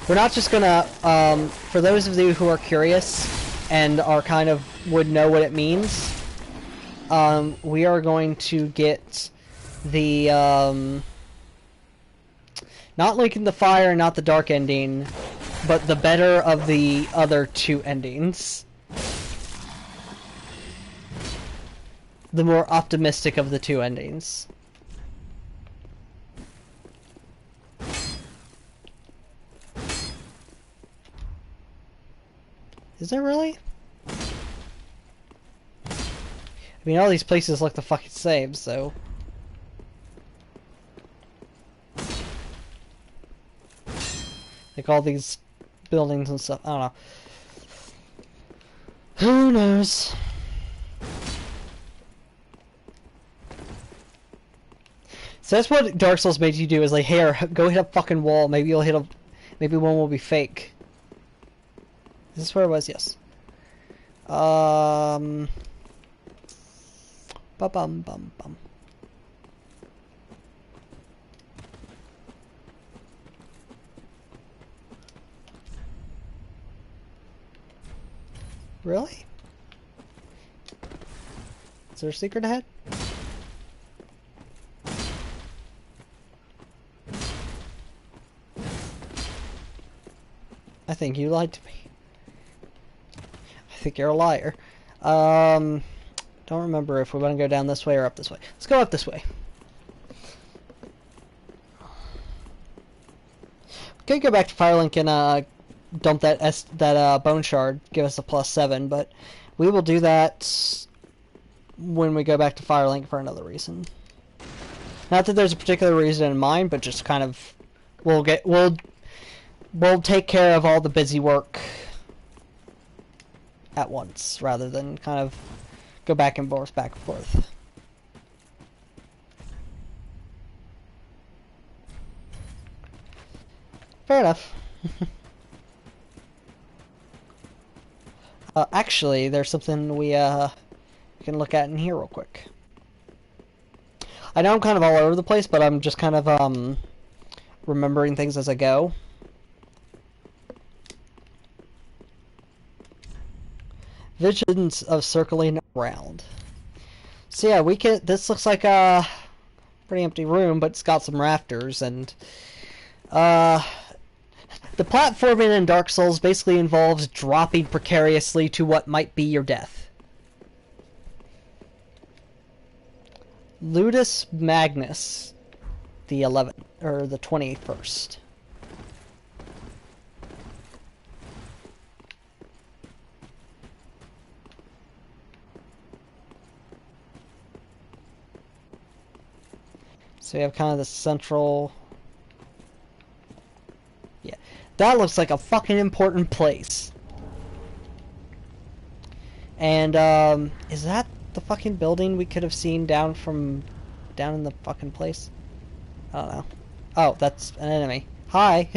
we're not just gonna, for those of you who are curious and are kind of would know what it means, we are going to get the, not Link in the Fire, not the dark ending, but the better of the other two endings. The more optimistic of the two endings. Is there really? I mean, all these places look the fucking same, so... Like all these buildings and stuff. I don't know. Who knows? So that's what Dark Souls made you do, is like, here, go hit a fucking wall, maybe you'll hit a... Maybe one will be fake. Is this where it was? Yes. Ba-bum, bum. Really? Is there a secret ahead? I think you lied to me. I think you're a liar. Don't remember if we want to go down this way or up this way. Let's go up this way. Could go back to Firelink and dump that bone shard, give us a +7, but we will do that when we go back to Firelink for another reason. Not that there's a particular reason in mind, but just kind of we'll take care of all the busy work at once rather than kind of go back and forth, back and forth. Fair enough. Actually, there's something we can look at in here real quick. I know I'm kind of all over the place, but I'm just kind of remembering things as I go. Visions of circling around. So yeah, we can. This looks like a pretty empty room, but it's got some rafters, and the platforming in Dark Souls basically involves dropping precariously to what might be your death. Ludus Magnus, the 11th or the 21st. So we have kind of the central. Yeah, that looks like a fucking important place. And is that the fucking building we could have seen down in the fucking place? I don't know. Oh, that's an enemy. Hi.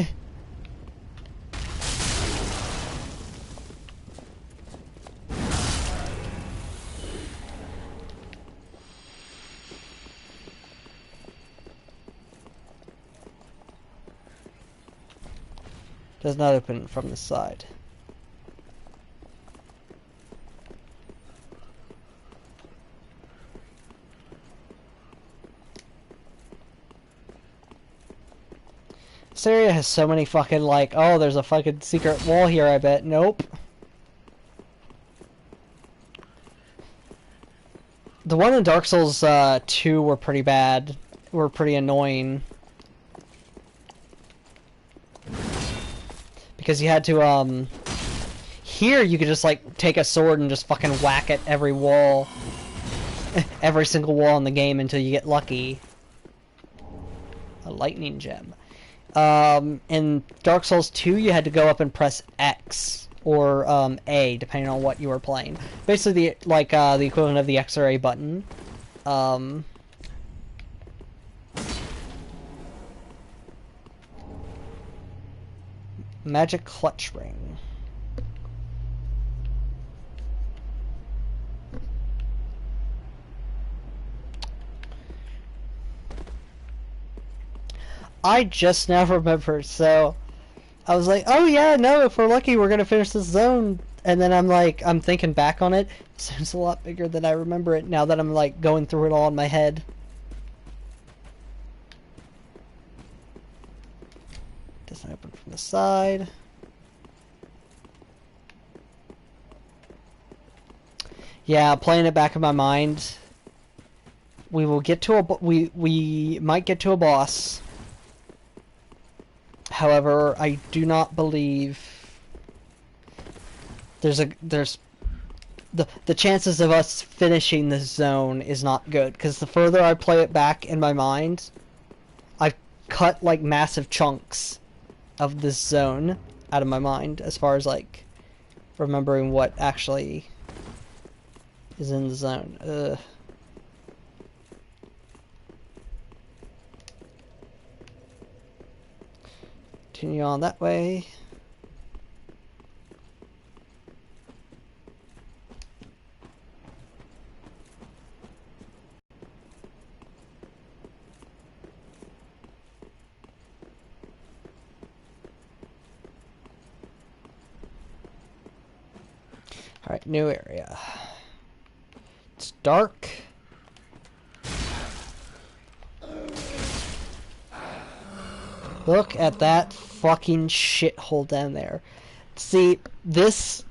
Does not open from the side. This area has so many fucking, like, oh, there's a fucking secret wall here, I bet. Nope. The one in Dark Souls 2 were pretty bad. Were pretty annoying. Because you had to, here you could just, like, take a sword and just fucking whack at every wall. Every single wall in the game until you get lucky. A lightning gem. In Dark Souls 2, you had to go up and press X or A, depending on what you were playing. Basically, the equivalent of the X or A button. Magic clutch ring. I just now remembered, so I was like, oh yeah, no, if we're lucky we're gonna finish this zone, and then I'm thinking back on it, it sounds a lot bigger than I remember it now that I'm like going through it all in my head. Doesn't open from the side. Yeah, playing it back in my mind, we will get to we might get to a boss. However, I do not believe there's the chances of us finishing this zone is not good, because the further I play it back in my mind, I've cut like massive chunks of this zone out of my mind as far as like remembering what actually is in the zone. Ugh. Continue on that way. Alright, new area. It's dark. Look at that fucking shithole down there. See, this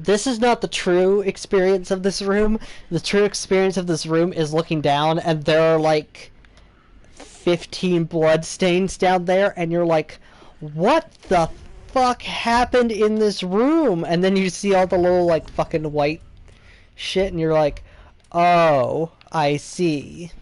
is not the true experience of this room. The true experience of this room is looking down, and there are like 15 blood stains down there, and you're like, what the fuck happened in this room? And then you see all the little like fucking white shit, and you're like, oh, I see.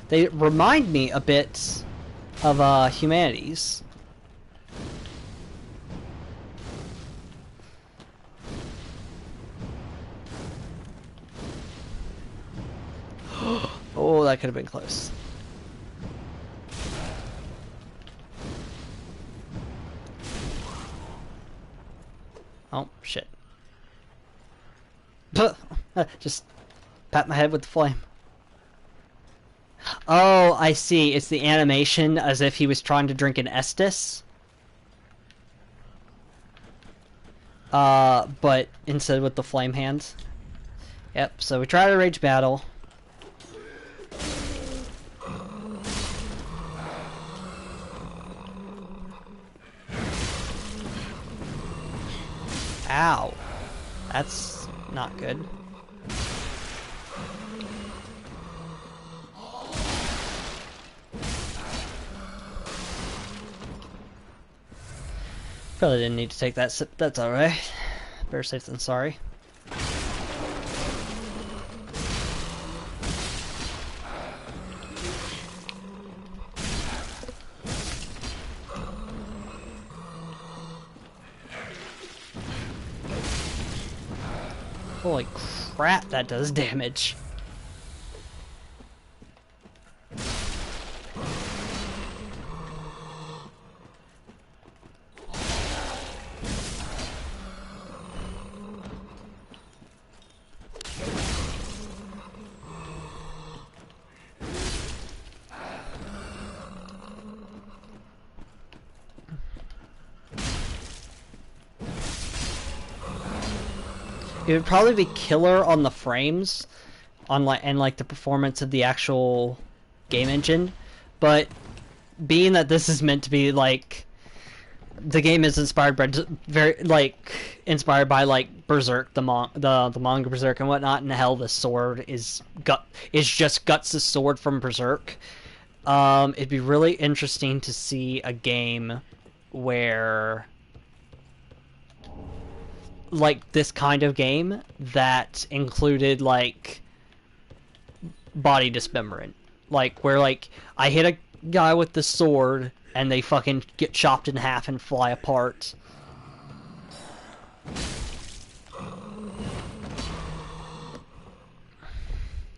They remind me a bit of Humanities. Oh, that could have been close. Oh, shit. Just pat my head with the flame. Oh, I see. It's the animation as if he was trying to drink an Estus. But instead with the flame hands. Yep, so we try to rage battle. Ow. That's not good. Probably didn't need to take that sip. That's alright. Better safe than sorry. Holy crap, that does damage. It would probably be killer on the frames, on like the performance of the actual game engine, but being that this is meant to be like the game is inspired by inspired by like Berserk, the manga Berserk and whatnot, and hell, the sword is just Guts' sword from Berserk. It'd be really interesting to see a game where like this kind of game that included like body dismemberment, like where like I hit a guy with the sword and they fucking get chopped in half and fly apart.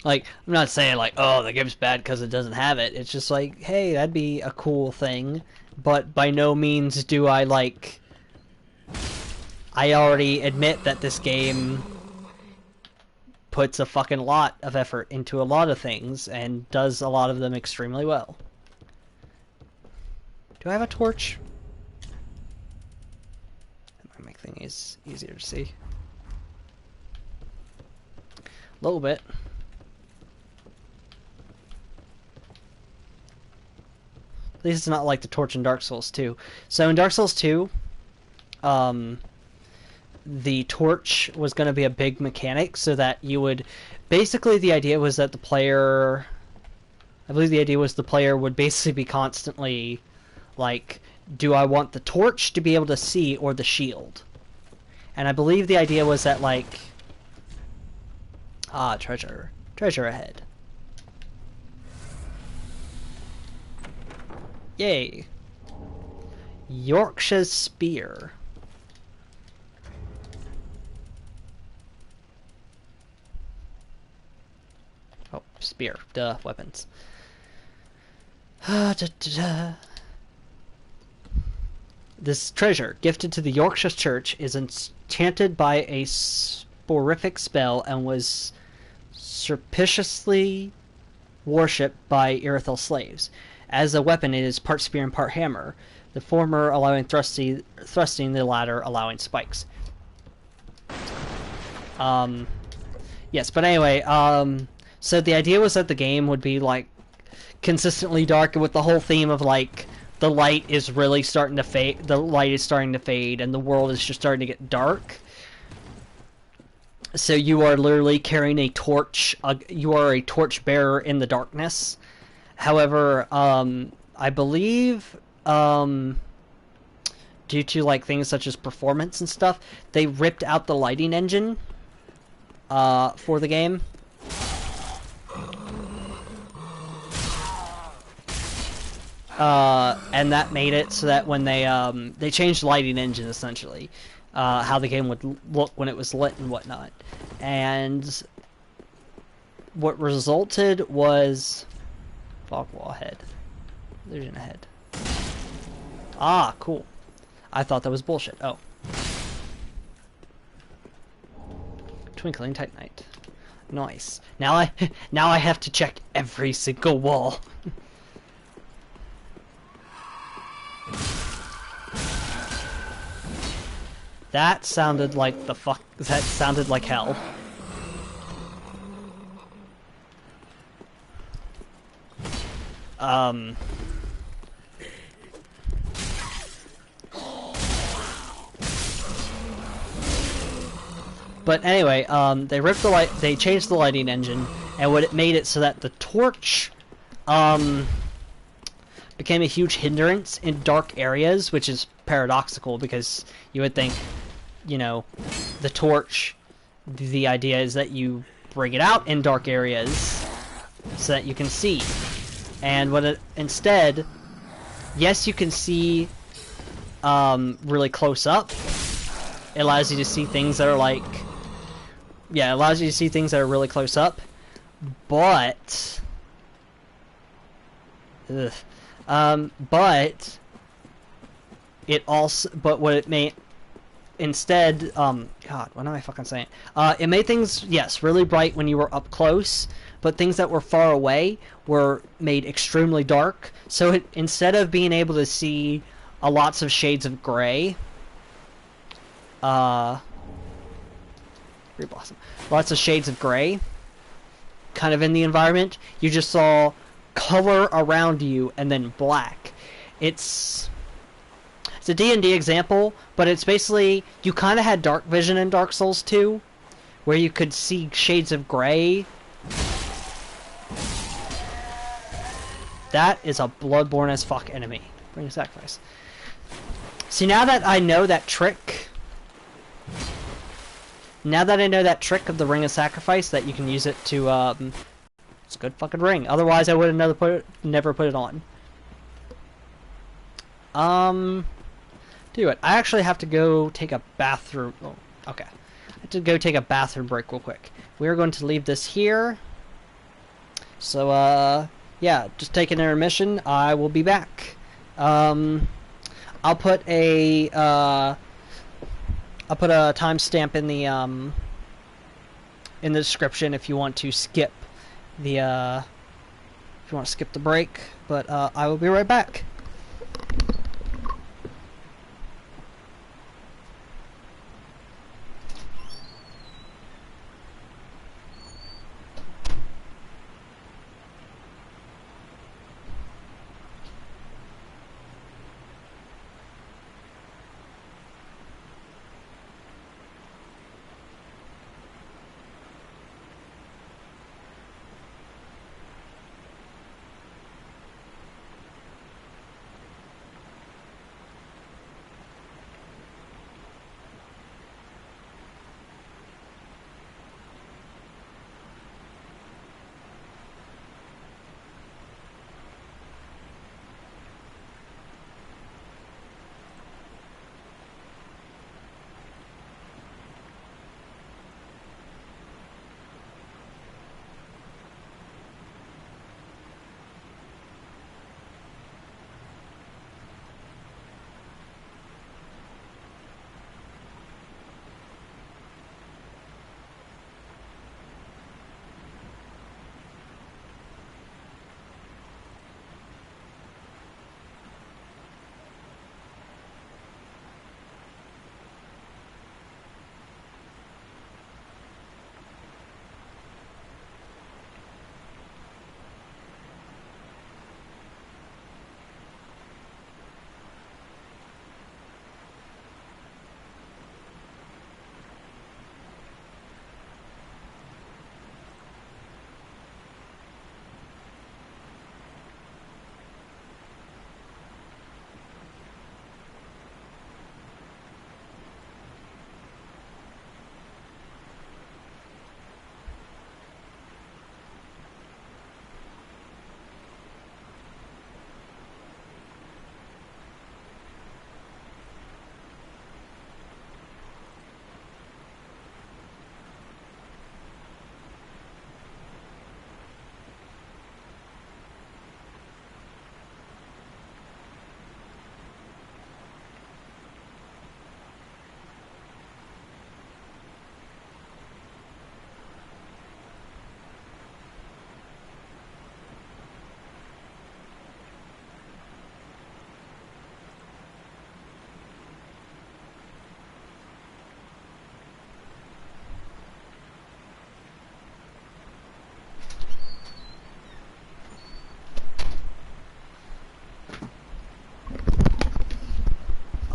Like, I'm not saying like, oh, the game's bad because it doesn't have it. It's just like, hey, that'd be a cool thing, but by no means do I like. I already admit that this game puts a fucking lot of effort into a lot of things and does a lot of them extremely well. Do I have a torch? That might make things easier to see. A little bit. At least it's not like the torch in Dark Souls 2. So in Dark Souls 2, the torch was going to be a big mechanic so that you would... Basically, the idea was that the player... I believe the idea was the player would basically be constantly like, do I want the torch to be able to see or the shield? And I believe the idea was that, like... Ah, treasure. Treasure ahead. Yay. Yorkshire's Spear. Oh, spear. Duh, weapons. This treasure, gifted to the Yorkshire Church, is enchanted by a sporific spell and was surreptitiously worshipped by Irithyll slaves. As a weapon, it is part spear and part hammer, the former allowing thrusting, the latter allowing spikes. Yes, but anyway, so the idea was that the game would be, like, consistently dark, with the whole theme of, like, the light is really starting to fade, and the world is just starting to get dark. So you are literally carrying a torch, you are a torch bearer in the darkness. However, I believe, due to, like, things such as performance and stuff, they ripped out the lighting engine, for the game. And that made it so that when they changed the lighting engine, essentially, how the game would look when it was lit and whatnot. And what resulted was... Fog wall ahead. Illusion ahead. Ah, cool. I thought that was bullshit. Oh. Twinkling Titanite. Nice. Now I have to check every single wall. That sounded like the fuck. That sounded like hell. But anyway, they ripped the light. They changed the lighting engine, and what it made it so that the torch, became a huge hindrance in dark areas, which is paradoxical because you would think, you know, the torch, the idea is that you bring it out in dark areas so that you can see. And what it, instead, yes, you can see really close up. It allows you to see things that are like, yeah, it allows you to see things that are really close up, but but it also, but what it made instead, God, what am I fucking saying? It made things, yes, really bright when you were up close, but things that were far away were made extremely dark. So it, instead of being able to see lots of shades of gray, lots of shades of gray, kind of in the environment, you just saw color around you and then black. It's a D&D example, but it's basically, you kind of had dark vision in Dark Souls 2, where you could see shades of gray. That is a bloodborne as fuck enemy. Bring a sacrifice. See, now that I know that trick, now that I know that trick of the Ring of Sacrifice, that you can use it to, it's a good fucking ring. Otherwise, I would have never put it on. Do it. I actually have to go take a bathroom. Oh, okay. I have to go take a bathroom break real quick. We're going to leave this here. So, yeah, just take an intermission. I will be back. I'll put a timestamp in the description if you want to skip the break. But I will be right back.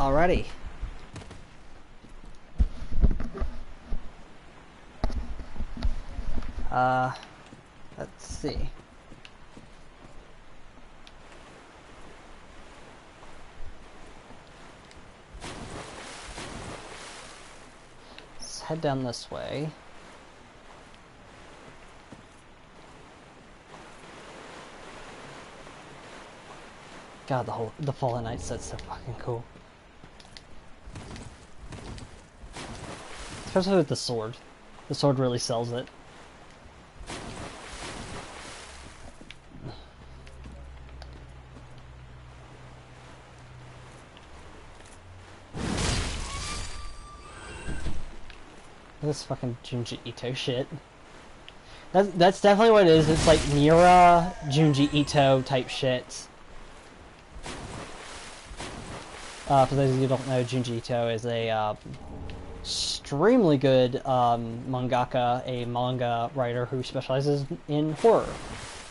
Alrighty. Let's see. Let's head down this way. God, the Fallen Knight set's so fucking cool. Especially with the sword. The sword really sells it. This fucking Junji Ito shit. That's definitely what it is. It's like Mira, Junji Ito type shit. For those of you who don't know, Junji Ito is a extremely good mangaka, a manga writer who specializes in horror.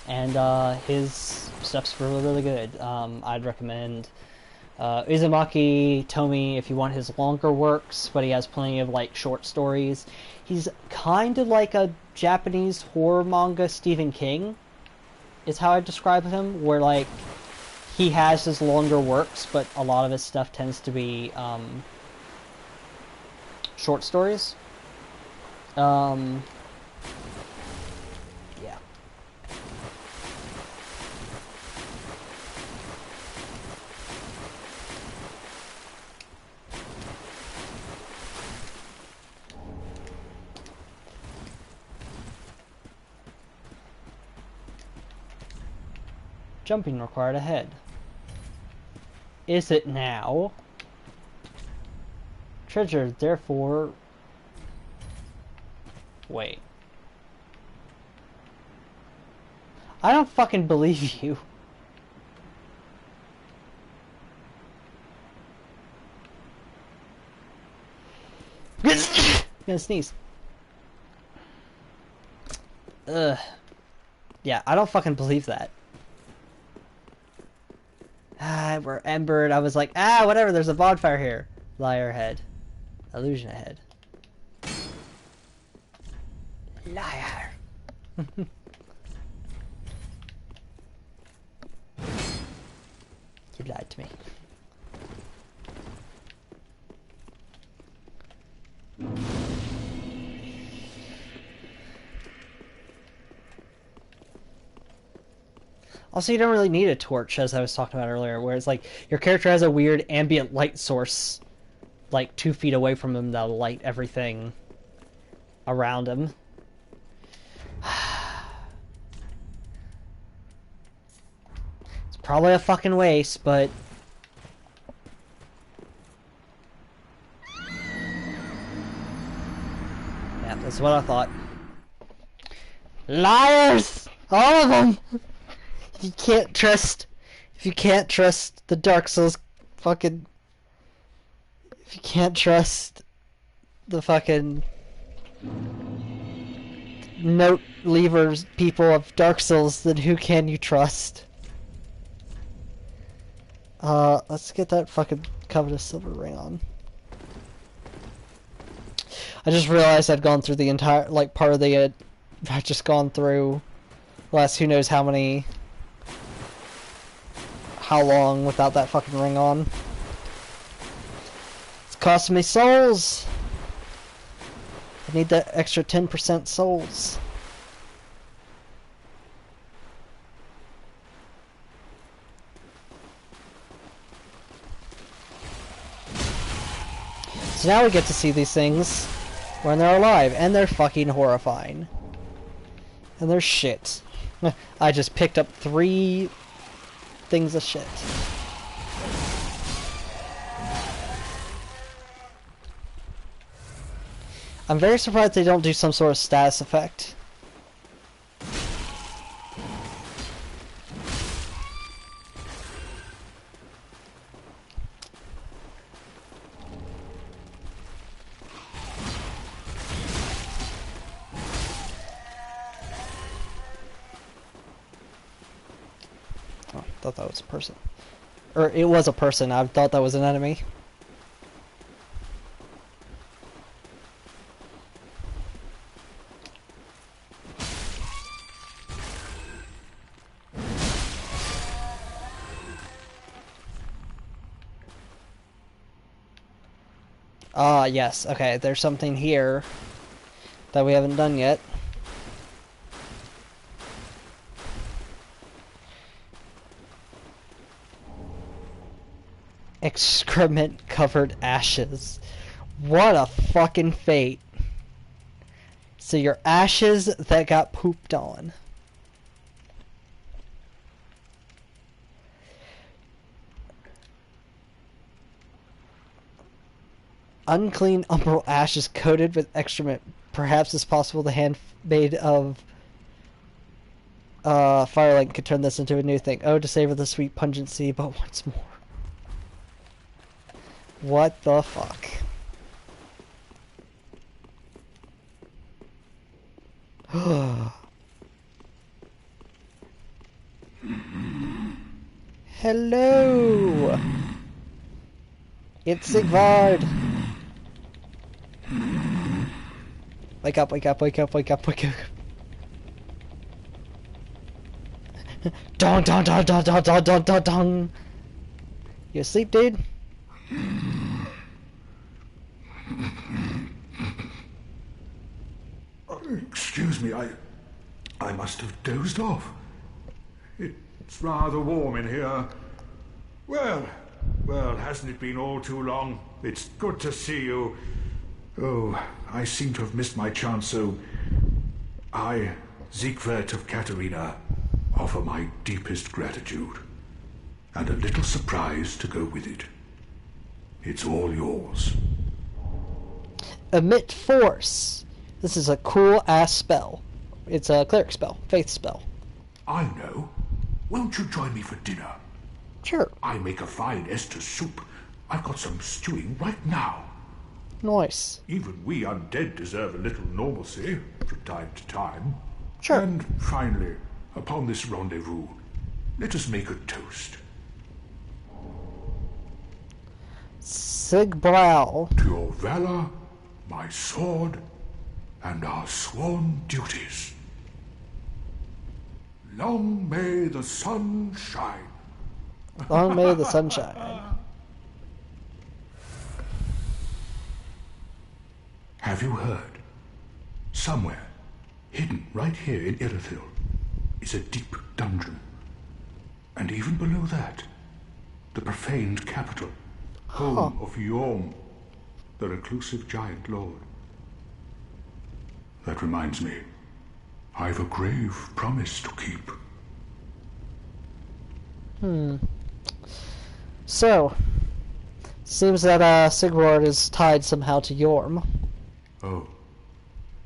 And his stuff's really, really good. I'd recommend Uzumaki Tomi if you want his longer works, but he has plenty of like short stories. He's kind of like a Japanese horror manga Stephen King, is how I describe him, where like he has his longer works, but a lot of his stuff tends to be short stories. Yeah. Jumping required ahead. Is it now? Treasure, therefore... Wait. I don't fucking believe you. I'm gonna sneeze. Ugh. Yeah, I don't fucking believe that. We're embered. I was like, whatever, there's a bonfire here. Liar ahead. Illusion ahead. Liar. You lied to me. Also, you don't really need a torch, as I was talking about earlier, where it's like your character has a weird ambient light source like 2 feet away from him that'll light everything around him. It's probably a fucking waste, but... yeah, that's what I thought. Liars! All of them! You can't trust... If you can't trust the Dark Souls fucking... If you can't trust the fucking... note leavers people of Dark Souls, then who can you trust? Let's get that fucking covetous silver ring on. I just realized I'd gone through the entire, like, part of the, I've just gone through last who knows how many, how long without that fucking ring on. It's costing me souls! I need that extra 10% souls. So now we get to see these things when they're alive, and they're fucking horrifying. And they're shit. I just picked up 3 things of shit. I'm very surprised they don't do some sort of status effect. Oh, I thought that was a person. Or it was a person, I thought that was an enemy. Ah, yes. Okay, there's something here that we haven't done yet. Excrement-covered ashes. What a fucking fate. So your ashes that got pooped on. Unclean umbral ashes coated with excrement. Perhaps it's possible the handmaid of Firelight could turn this into a new thing. Oh, to savor the sweet pungency, but once more. What the fuck? Hello! It's Sigvard! Wake up, wake up, wake up, wake up, wake up. Dong, dong, dong, dong, dong, dong, dong, dong, dong. You asleep, dude? Excuse me, I must have dozed off. It's rather warm in here. Well, hasn't it been all too long? It's good to see you. Oh, I seem to have missed my chance, so I, Siegwart of Katarina, offer my deepest gratitude. And a little surprise to go with it. It's all yours. Emit Force. This is a cool-ass spell. It's a cleric spell. Faith spell. I know. Won't you join me for dinner? Sure. I make a fine Esther soup. I've got some stewing right now. Nice. Even we undead deserve a little normalcy from time to time. Sure. And finally, upon this rendezvous, let us make a toast. Sigbral. To your valor, my sword, and our sworn duties. Long may the sun shine. Long may the sun shine. Have you heard? Somewhere, hidden right here in Irithyll, is a deep dungeon. And even below that, the profaned capital, home of Yhorm, the reclusive giant lord. That reminds me, I've a grave promise to keep. So, seems that Sigurd is tied somehow to Yhorm. Oh,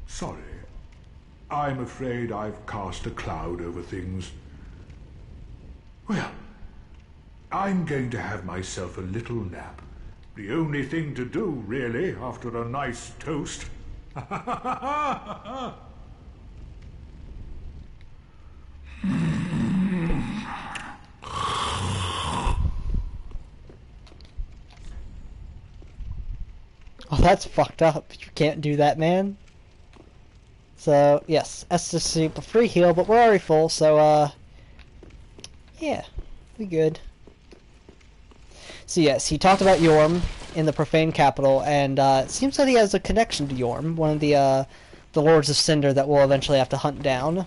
sorry. I'm afraid I've cast a cloud over things. Well, I'm going to have myself a little nap. The only thing to do, really, after a nice toast. Oh, that's fucked up. You can't do that, man. So, yes, Estus Soup, a free heal, but we're already full, so, yeah, we good. So, yes, he talked about Yhorm in the Profane Capital, and, it seems that he has a connection to Yhorm, one of the Lords of Cinder that we'll eventually have to hunt down.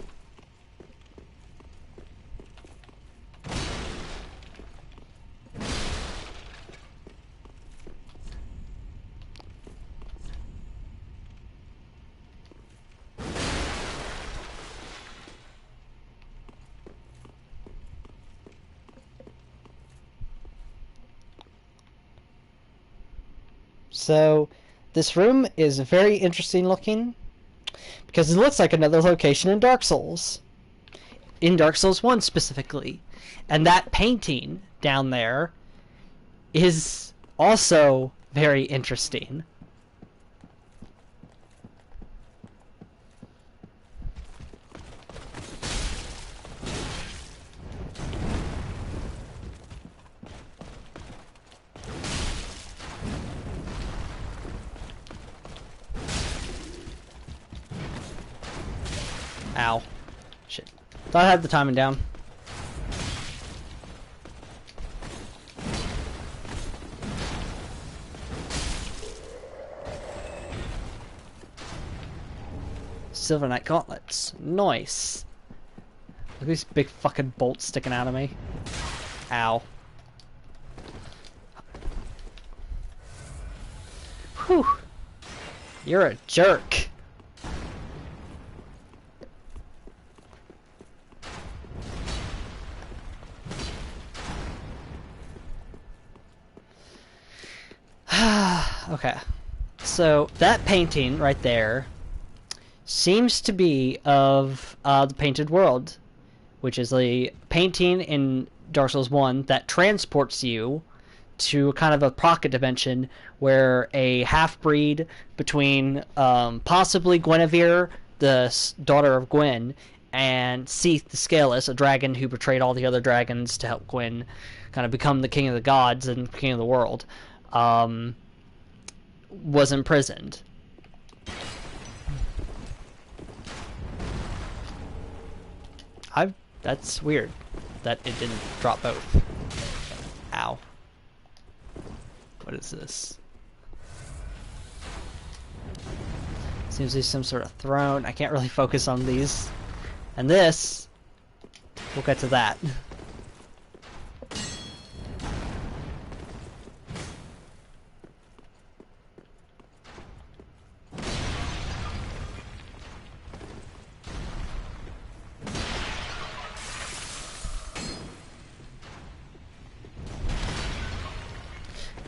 So, this room is very interesting looking, because it looks like another location in Dark Souls. In Dark Souls 1 specifically. And that painting down there is also very interesting. Ow. Shit. Thought I had the timing down. Silver Knight gauntlets. Nice. Look at these big fucking bolts sticking out of me. Ow. Whew. You're a jerk. Okay. So, that painting right there seems to be of the Painted World, which is a painting in Dark Souls 1 that transports you to kind of a pocket dimension where a half-breed between possibly Guinevere, the daughter of Gwyn, and Seath the Scaleless, a dragon who betrayed all the other dragons to help Gwyn kind of become the king of the gods and king of the world, was imprisoned. That's weird that it didn't drop both. Ow. What is this? Seems there's some sort of throne. I can't really focus on these. And this, we'll get to that.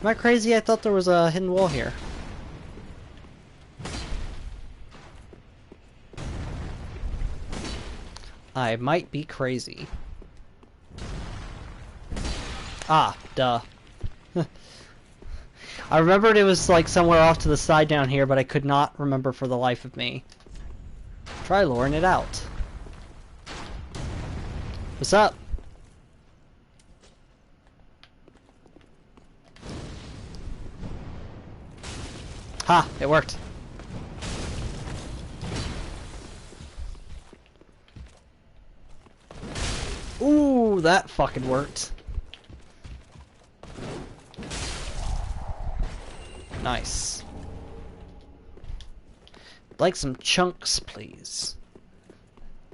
Am I crazy? I thought there was a hidden wall here. I might be crazy. Ah, duh. I remembered it was like somewhere off to the side down here, but I could not remember for the life of me. Try luring it out. What's up? Ha! It worked. Ooh, that fucking worked. Nice. Like some chunks, please.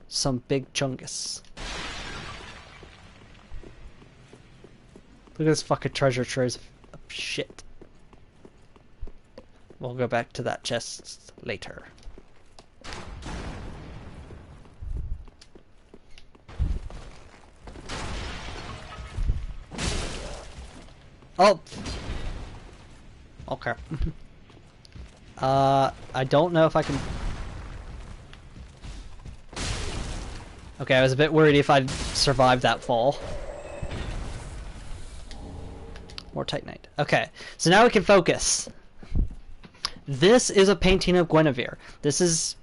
Some big chungus. Look at this fucking treasure trove of shit. We'll go back to that chest later. Oh! Okay. I don't know if I can... Okay, I was a bit worried if I'd survive that fall. More Titanite. Okay, so now we can focus. This is a painting of Guinevere. This is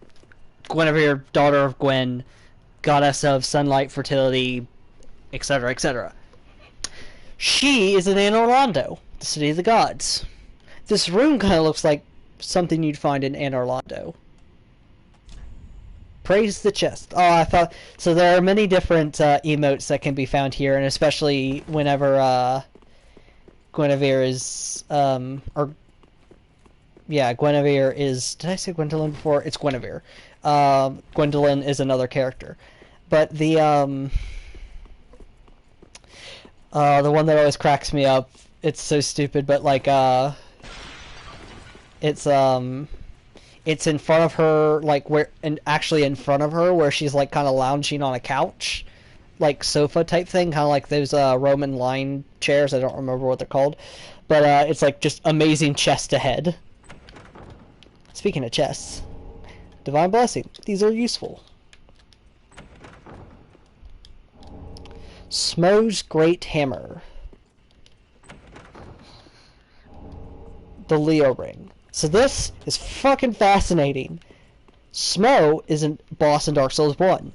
Guinevere, daughter of Gwyn, goddess of sunlight, fertility, etc., etc. She is in Anor Londo, the city of the gods. This room kind of looks like something you'd find in Anor Londo. Praise the chest. Oh, I thought... So there are many different emotes that can be found here, and especially whenever Guinevere is... Yeah, Guinevere is... Did I say Gwendolyn before? It's Guinevere. Gwendolyn is another character. But the one that always cracks me up, it's so stupid, but like, it's in front of her, like, where... And actually in front of her, where she's, like, kind of lounging on a couch. Like, sofa type thing, kind of like those Roman line chairs. I don't remember what they're called. But it's, like, just amazing chest ahead. Speaking of chests, Divine Blessing. These are useful. Smo's Great Hammer. The Leo Ring. So this is fucking fascinating. Smo is a boss in Dark Souls 1.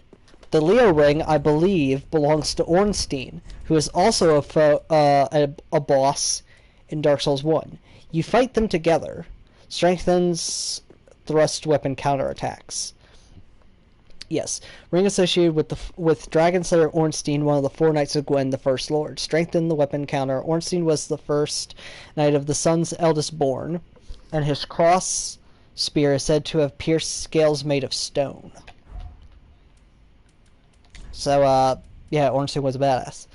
The Leo Ring, I believe, belongs to Ornstein, who is also a boss in Dark Souls 1. You fight them together. Strengthens thrust weapon counterattacks. Yes, ring associated with Dragon Slayer Ornstein, one of the four Knights of Gwyn, the First Lord. Strengthen the weapon counter. Ornstein was the first knight of the Sun's eldest born, and his cross spear is said to have pierced scales made of stone. So, yeah, Ornstein was a badass.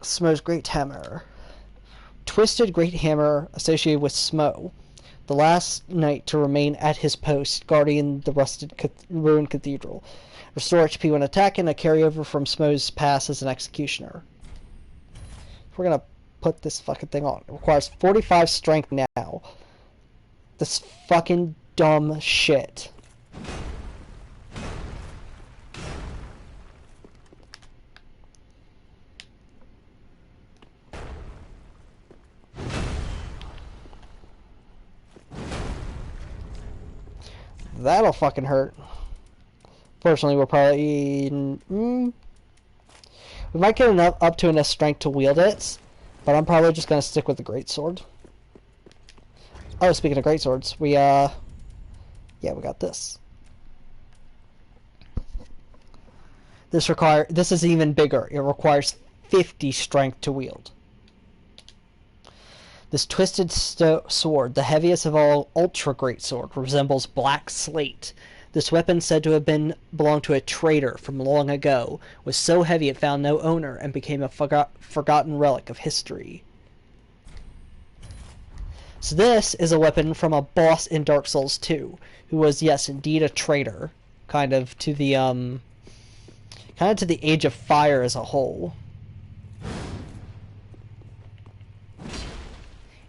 Smo's Great Hammer. Twisted Great Hammer associated with Smo, the last knight to remain at his post, guarding the ruined cathedral. Restore HP when attacking, a carryover from Smo's past as an executioner. We're gonna put this fucking thing on. It requires 45 strength now. This fucking dumb shit. That'll fucking hurt. Fortunately, we're probably... we might get up to enough strength to wield it, but I'm probably just going to stick with the greatsword. Oh, speaking of greatswords, yeah, we got this. This is even bigger. It requires 50 strength to wield. This twisted sword, the heaviest of all ultra greatsword, resembles black slate. This weapon, said to have belonged to a trader from long ago, was so heavy it found no owner and became a forgotten relic of history. So this is a weapon from a boss in Dark Souls 2, who was, yes, indeed a traitor, kind of to the Age of Fire as a whole.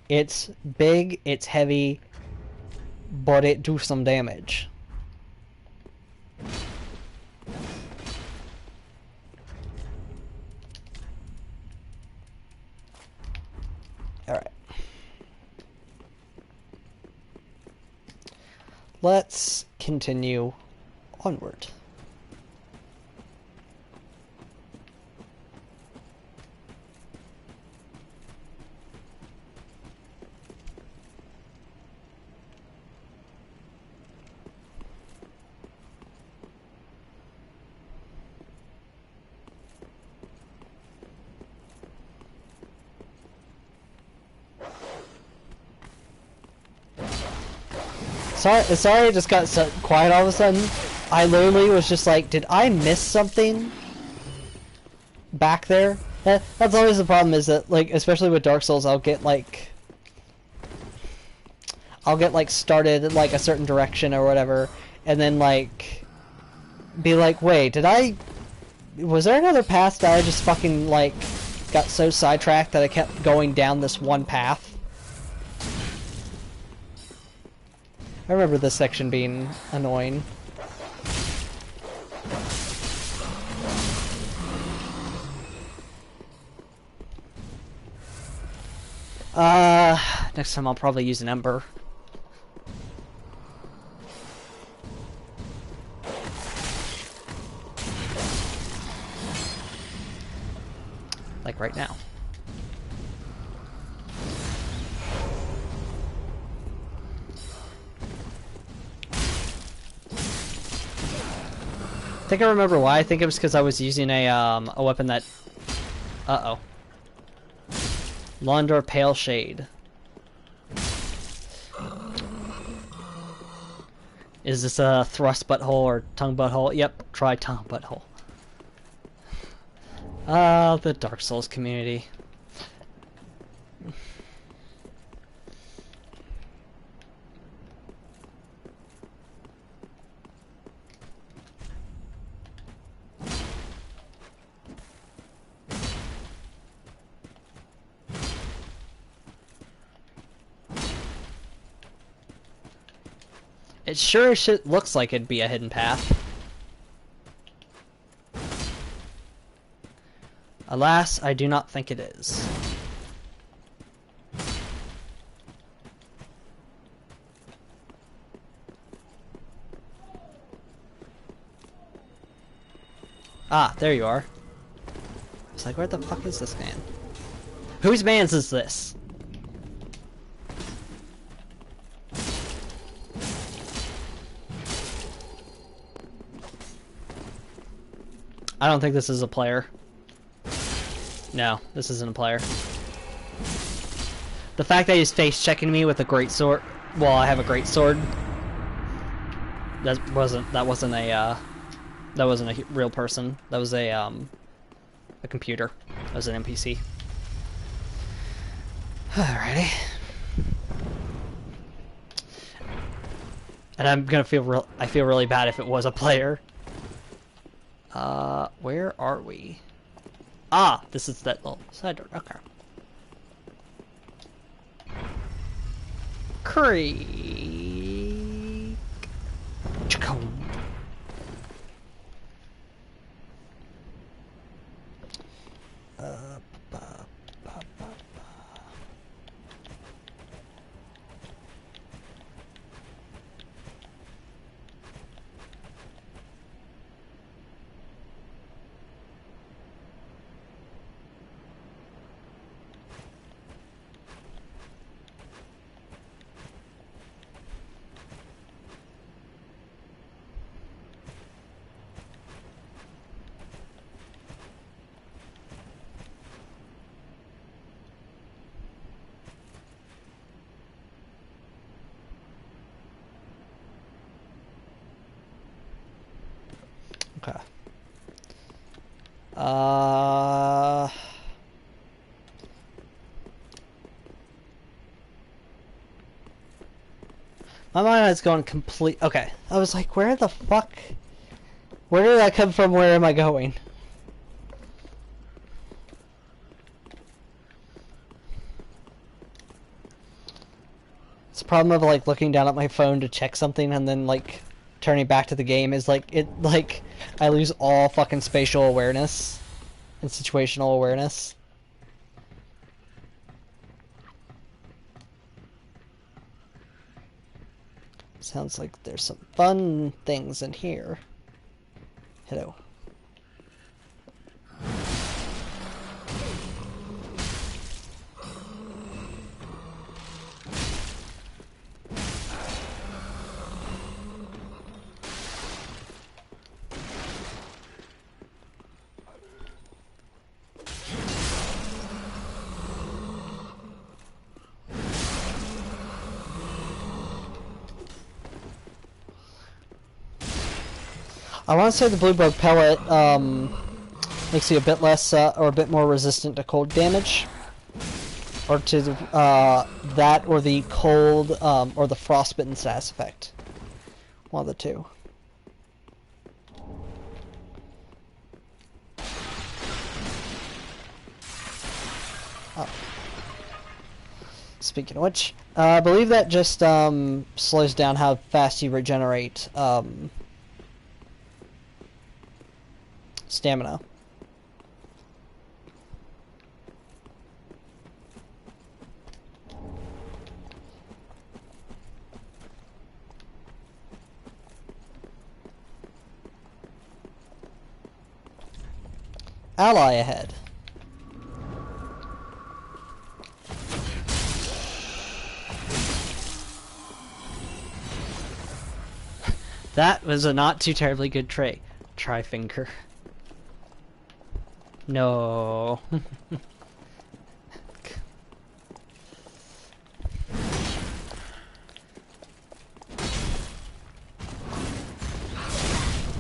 It's big, it's heavy, but it do some damage. Alright. Let's continue onward. Sorry, it just got so quiet all of a sudden. I literally was just like, did I miss something back there? That's always the problem, is that, like, especially with Dark Souls, I'll get like started in like a certain direction or whatever, and then like be like, wait, was there another path that I just fucking like got so sidetracked that I kept going down this one path? I remember this section being annoying. Next time I'll probably use an ember. Like right now. I think I remember why. I think it was because I was using a weapon that... Uh-oh. Londor Pale Shade. Is this a thrust butthole or tongue butthole? Yep, try tongue butthole. The Dark Souls community. It sure as shit looks like it'd be a hidden path. Alas, I do not think it is. Ah, there you are. I was like, where the fuck is this man? Whose man's is this? I don't think this is a player. No, this isn't a player. The fact that he's face checking me with a great sword, well, I have a great sword. That wasn't a real person. That was a computer. That was an NPC. Alrighty. And I'm gonna I feel really bad if it was a player. Where are we? Ah, this is that little side door. Okay. Creek. Chacon. Okay. My mind has gone complete. Okay. I was like, where the fuck? Where did that come from? Where am I going? It's a problem of like looking down at my phone to check something and then like turning back to the game is like I lose all fucking spatial awareness and situational awareness. Sounds like there's some fun things in here. Hello. I want to say the bluebird pellet makes you a bit less or a bit more resistant to cold damage, or to that, or the cold or the frostbitten status effect. One of the two. Oh. Speaking of which, I believe that just slows down how fast you regenerate stamina. Ally ahead. That was a not too terribly good try-finger. No.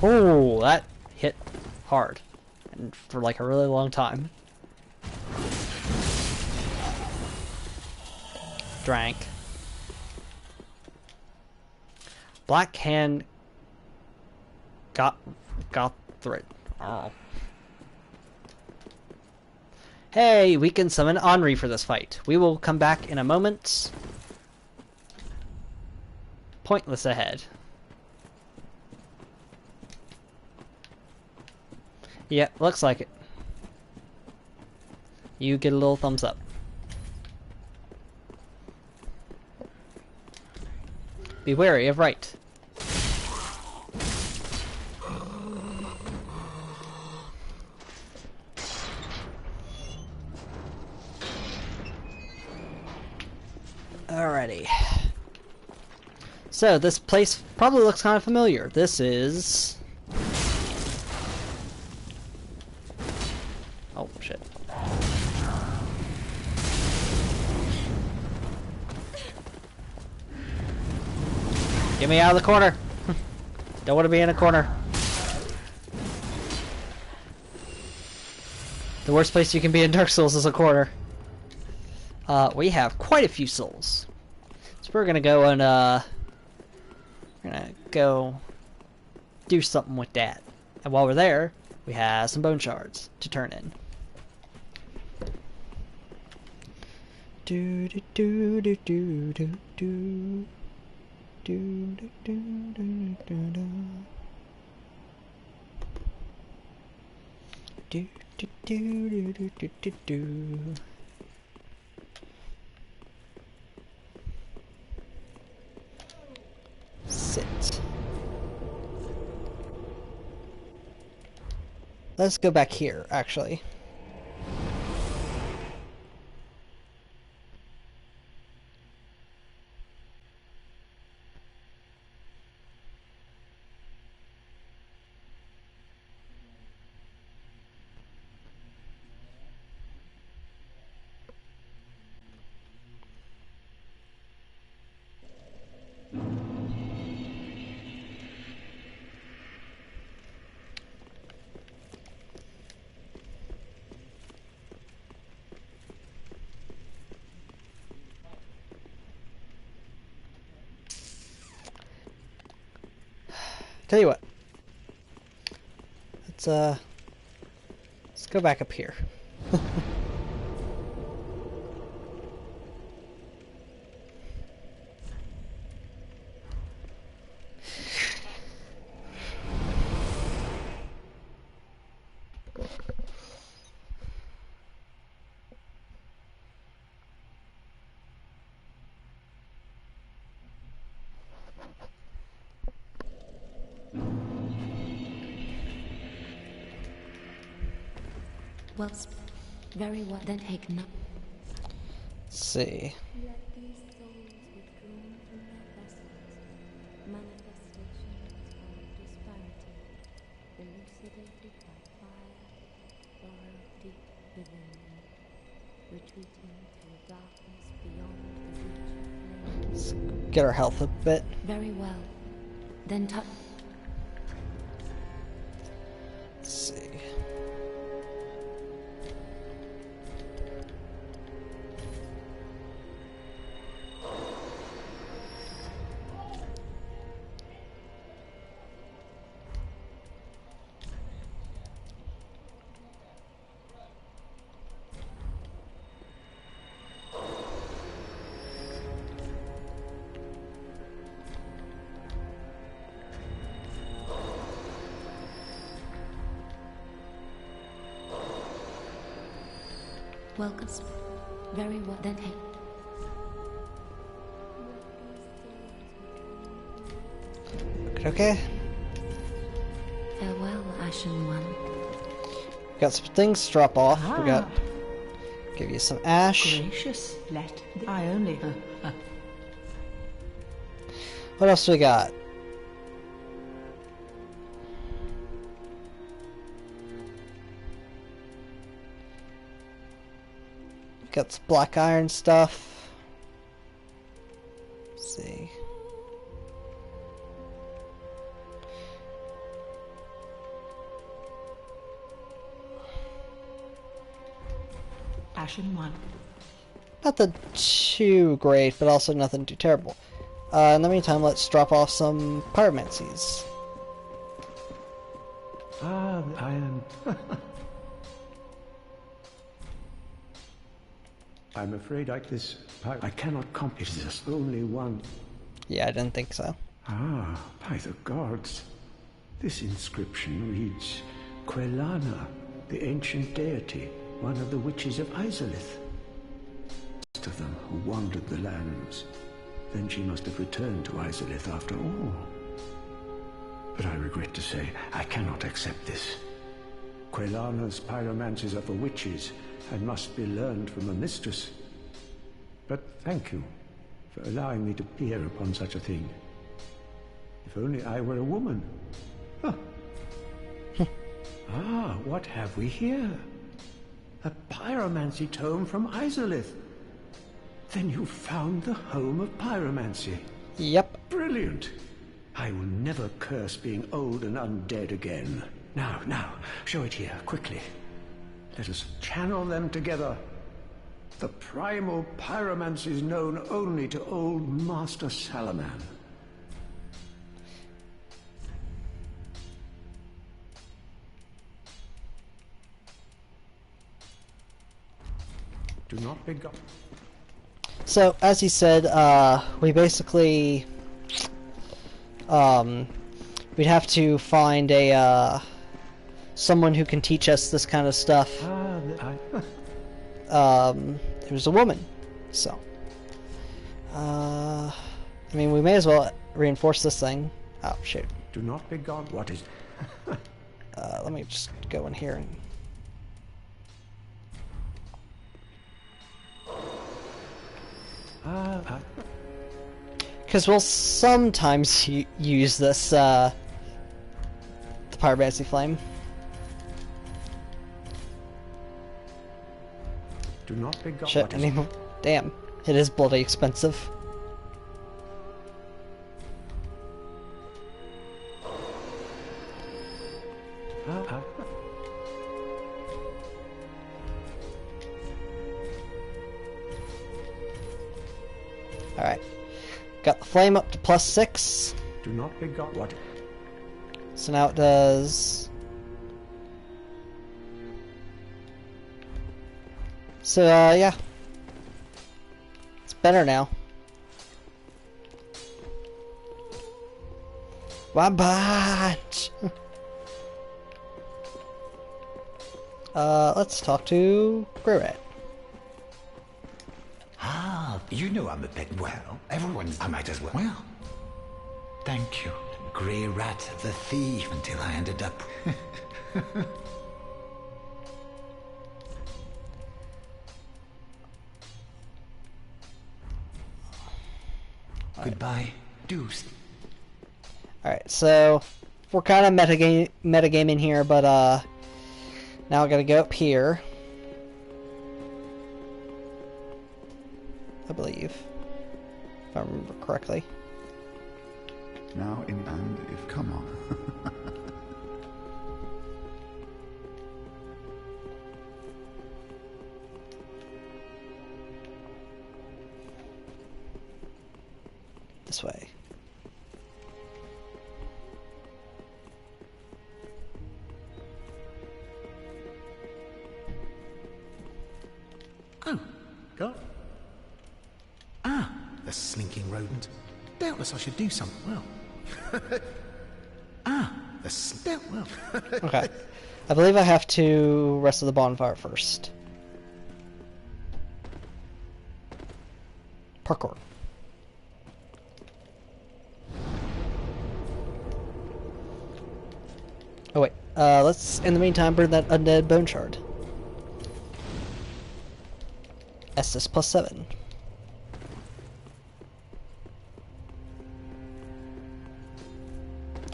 Oh, that hit hard. And for like a really long time. Drank. Black hand got through it. Oh. Hey, we can summon Henri for this fight. We will come back in a moment. Pointless ahead. Yeah, looks like it. You get a little thumbs up. Be wary of right. Alrighty. So, this place probably looks kind of familiar. This is... Oh, shit. Get me out of the corner. Don't want to be in a corner. The worst place you can be in Dark Souls is a corner. We have quite a few souls. So we're gonna go and we're gonna go do something with that. And while we're there, we have some bone shards to turn in. Do do do do do do do do do do do do. Do do do do do do do. Sit. Let's go back here, actually. Tell you what. Let's go back up here. Well, very well. Then take no. Let's see. Let these souls withdrawn from their vessels, manifestations of disparity, elucidated by fire, burrow deep within them, retreating to a darkness beyond the reach of Let's flame. get our health a bit. Very well. Then touch. Let's see. Welcome. Very well. Then take. Okay. Farewell, Ashen One. Got some things to drop off. We got. Give you some ash. Gracious, let I only. What else do we got? Got some black iron stuff. Let's see. Ashen One. Nothing too great, but also nothing too terrible. In the meantime, let's drop off some pyromancies. Ah, the iron. I'm afraid like this. I cannot comprehend this. Only one. Yeah, I didn't think so. Ah, by the gods. This inscription reads, Quelana, the ancient deity, one of the witches of Izalith. Most of them who wandered the lands. Then she must have returned to Izalith after all. But I regret to say, I cannot accept this. Quelana's pyromancies are for witches, and must be learned from a mistress. But thank you for allowing me to peer upon such a thing. If only I were a woman. Huh. Ah, what have we here? A pyromancy tome from Izalith. Then you found the home of pyromancy. Yep. Brilliant. I will never curse being old and undead again. Now, show it here, quickly. Let us channel them together. The primal pyromancy is known only to old Master Salaman. Do not be gone. So, as he said, we basically, we'd have to find a, someone who can teach us this kind of stuff. It was a woman, so, I mean, we may as well reinforce this thing. Oh, shoot. Do not be gone. What is... Let me just go in here and... Because we'll sometimes use this, the Pyromancy Flame. Do not be gone. Shit, damn. It is bloody expensive. Alright. Got the flame up to +6. Do not be gone. What? So now it does... So, yeah. It's better now. Wabbat! Let's talk to Grey Rat. Ah, you know I'm a pet. Well, everyone's... I might as well. Well, thank you. Grey Rat the thief until I ended up... Goodbye, Deuce. Alright, so we're kind of metagaming here, but now I gotta go up here. I believe, if I remember correctly. Now in and if come on. This way. Oh, God. Ah, the slinking rodent. Doubtless I should do something. Well. Well. Okay. I believe I have to rest of the bonfire first. Parkour. Oh wait, let's in the meantime burn that undead bone shard. Estus +7.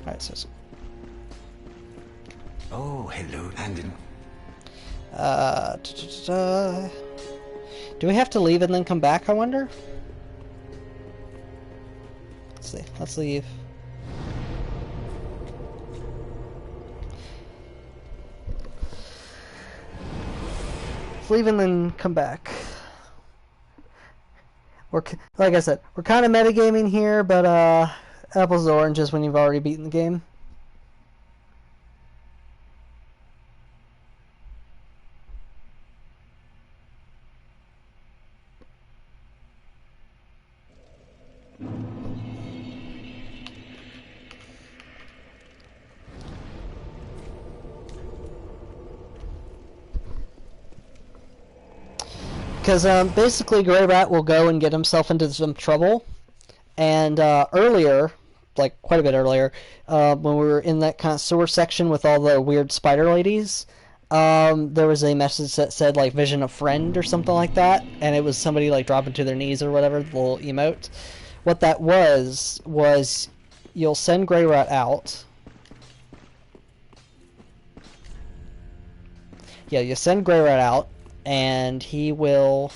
Alright, so Oh, hello, Andon. do we have to leave and then come back, I wonder? Let's see, let's leave. Let's leave and then come back. We're, like I said, we're kind of metagaming here, but apples to oranges when you've already beaten the game. Because basically Grey Rat will go and get himself into some trouble. And earlier, like quite a bit earlier, when we were in that kind of sewer section with all the weird spider ladies, there was a message that said like vision of friend or something like that. And it was somebody like dropping to their knees or whatever, the little emote. What that was you'll send Grey Rat out. Yeah, you send Grey Rat out. And he will,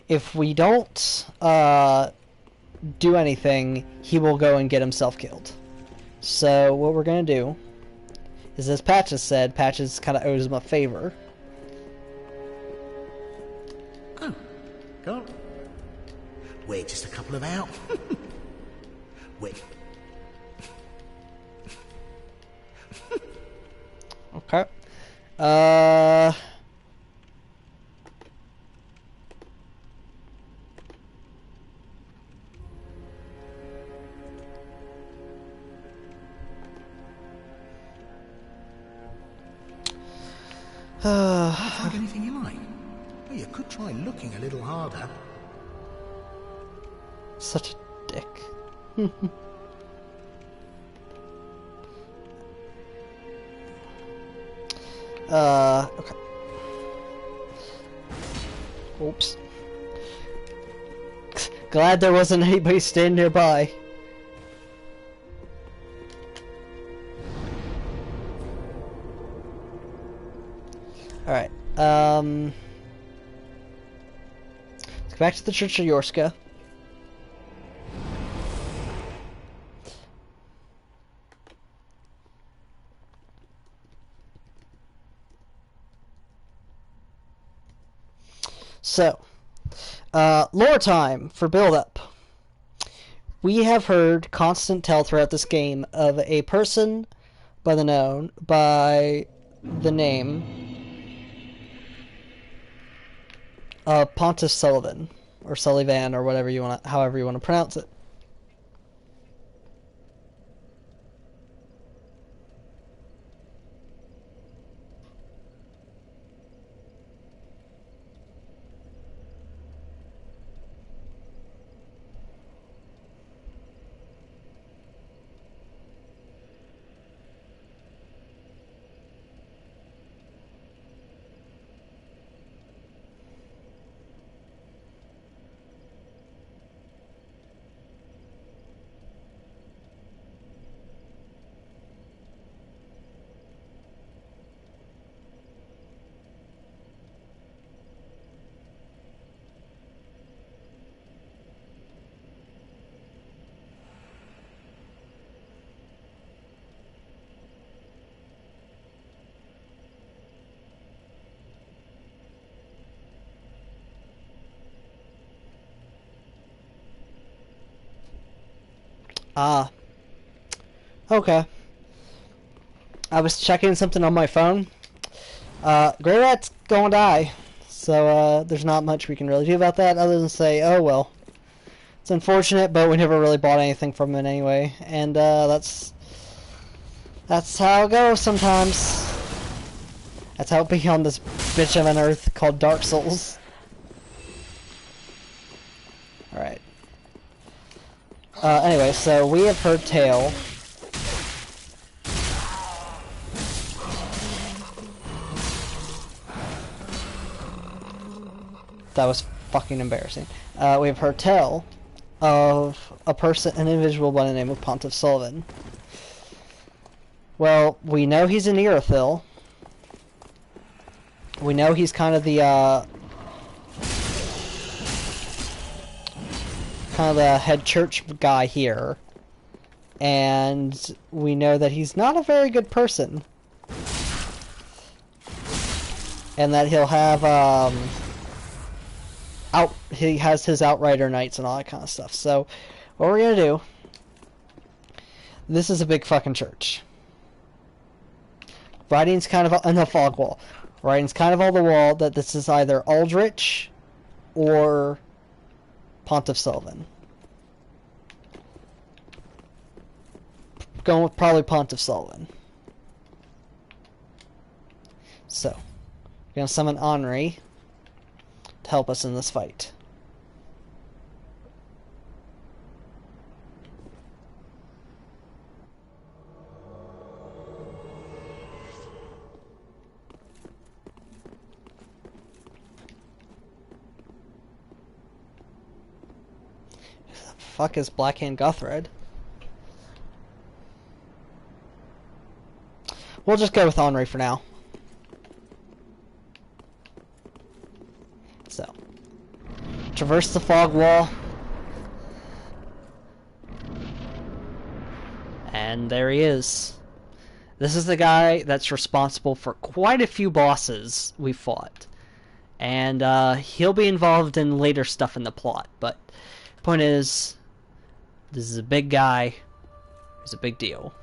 if we don't do anything, he will go and get himself killed. So what we're gonna do is, as Patches said, Patches kind of owes him a favor. Oh, God. We're just a couple of out. Wait. Okay. Find anything you like? Well, you could try looking a little harder. Such a dick. Okay. Oops. Glad there wasn't anybody standing nearby. Alright, let's go back to the Church of Yorska. So, lore time for build-up. We have heard constant tell throughout this game of a person by the name Pontiff Sullivan, or Sullivan, or whatever you want, however you want to pronounce it. Ah. Okay. I was checking something on my phone. Grey Rat's gonna die. So, there's not much we can really do about that other than say, oh well. It's unfortunate, but we never really bought anything from it anyway. And, that's how it goes sometimes. That's how it be on this bitch of an earth called Dark Souls. Alright. Anyway, so we have heard tale. That was fucking embarrassing. We have heard tell of an individual by the name of Pontiff Sullivan. Well, we know he's an Irothil. We know he's kind of the, head church guy here. And we know that he's not a very good person. And that he'll have, he has his Outrider Knights and all that kind of stuff. So, what we're gonna do... This is a big fucking church. Writing's kind of on the fog wall. Writing's kind of on the wall that this is either Aldrich or Pontiff Sullivan. Going with probably Pontiff Sullivan. So, we're going to summon Henri to help us in this fight. Fuck is Blackhand Guthred? We'll just go with Henri for now. So. Traverse the fog wall. And there he is. This is the guy that's responsible for quite a few bosses we fought. And he'll be involved in later stuff in the plot. But point is, this is a big guy. It's a big deal.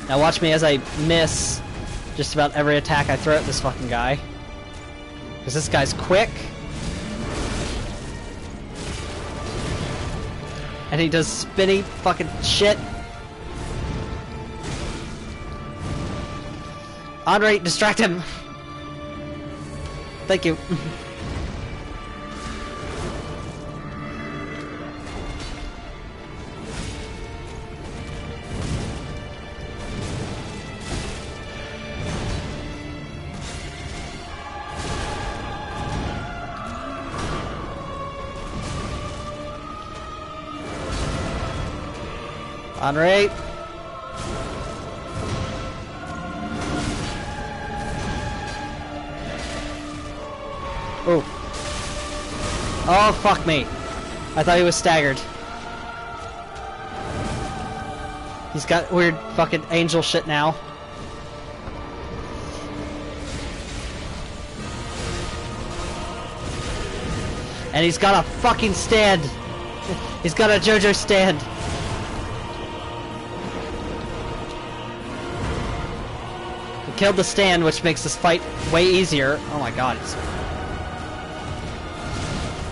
Now watch me as I miss just about every attack I throw at this fucking guy. Because this guy's quick. And he does spinny fucking shit. Andre, distract him! Thank you. Andre. Oh. Oh, fuck me. I thought he was staggered. He's got weird fucking angel shit now. And he's got a fucking stand. He's got a JoJo stand. Killed the stand, which makes this fight way easier. Oh my god.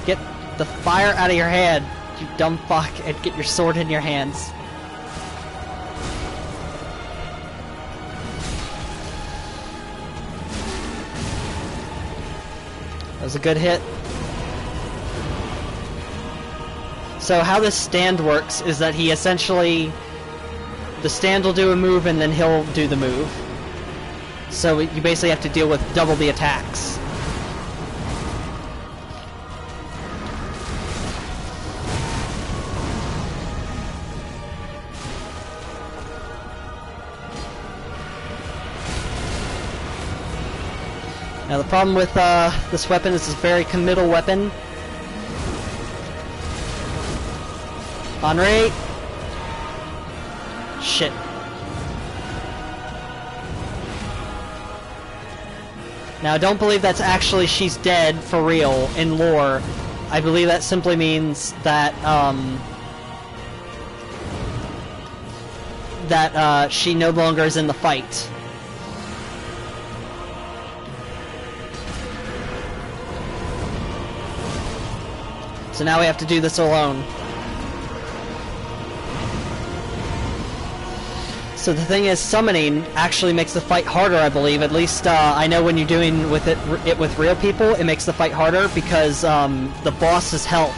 Get the fire out of your hand, you dumb fuck, and get your sword in your hands. That was a good hit. So how this stand works is that he essentially... the stand will do a move and then he'll do the move. So you basically have to deal with double the attacks. Now the problem with this weapon is it's a very committal weapon. Henri! Shit. Now, don't believe that's actually she's dead for real in lore. I believe that simply means that, she no longer is in the fight. So now we have to do this alone. So the thing is, summoning actually makes the fight harder, I believe. At least I know when you're doing with it with real people, it makes the fight harder because the boss's health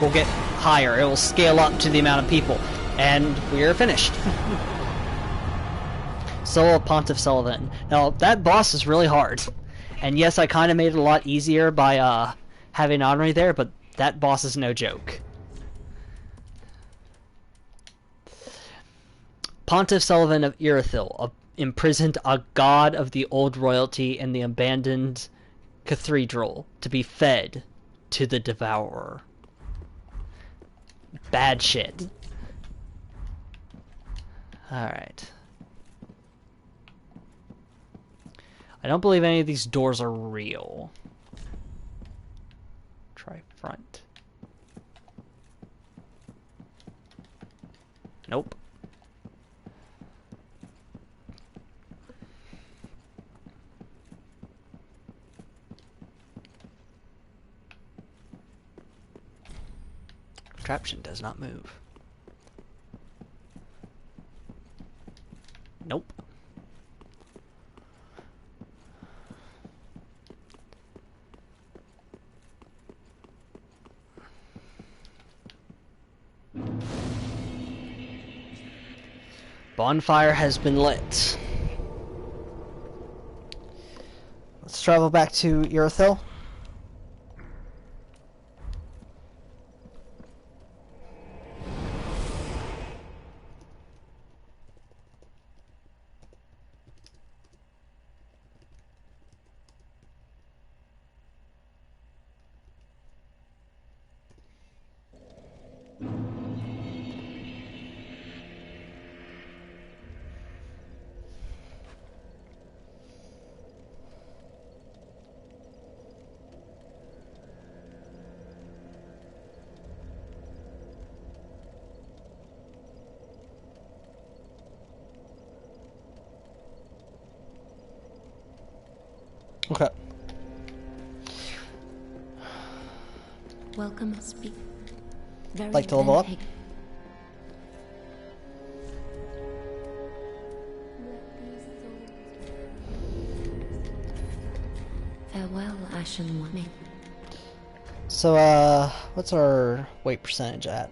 will get higher. It will scale up to the amount of people. And we're finished. Soul of Pontiff Sullivan. Now, that boss is really hard. And yes, I kind of made it a lot easier by having Henri there, but that boss is no joke. Pontiff Sullivan of Irithyll imprisoned a god of the old royalty in the abandoned cathedral to be fed to the devourer. Bad shit. Alright. I don't believe any of these doors are real. Try front. Nope. Contraption does not move. Nope. Bonfire has been lit. Let's travel back to Irithyll. Okay. Welcome, speak. Very Like to level up? authentic. Farewell, Ashen Woman. So, what's our weight percentage at?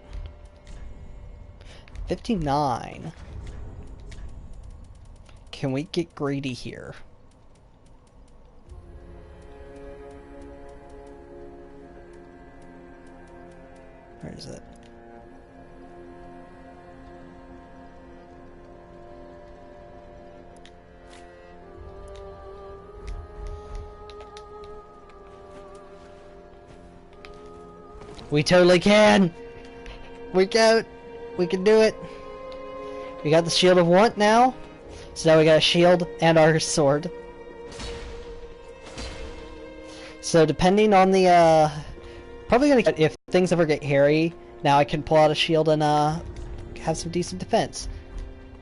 59. Can we get greedy here? Where is it? We totally can! We can do it! We got the Shield of Want now, so now we got a shield and our sword. So depending on the, probably gonna, if things ever get hairy, now I can pull out a shield and, have some decent defense.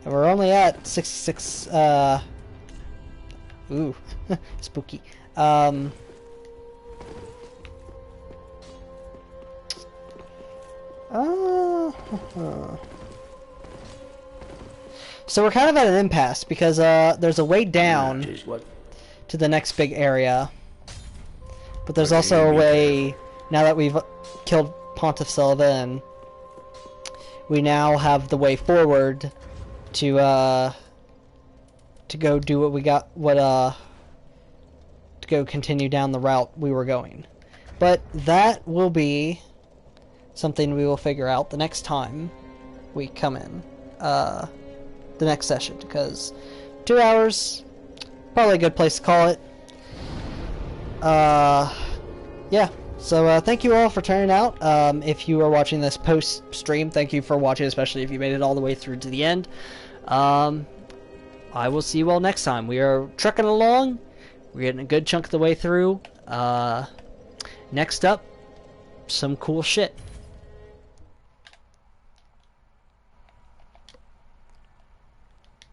And we're only at 66, ooh, spooky. So we're kind of at an impasse because there's a way down to the next big area, but there's also a way, now that we've killed Pontiff Sullivan, we now have the way forward to go do what we got, to go continue down the route we were going. But that will be something we will figure out the next time we come in, the next session, because 2 hours, probably a good place to call it. Yeah, so thank you all for turning out. If you are watching this post-stream, thank you for watching, especially if you made it all the way through to the end. I will see you all next time. We are trucking along. We're getting a good chunk of the way through. Next up, some cool shit.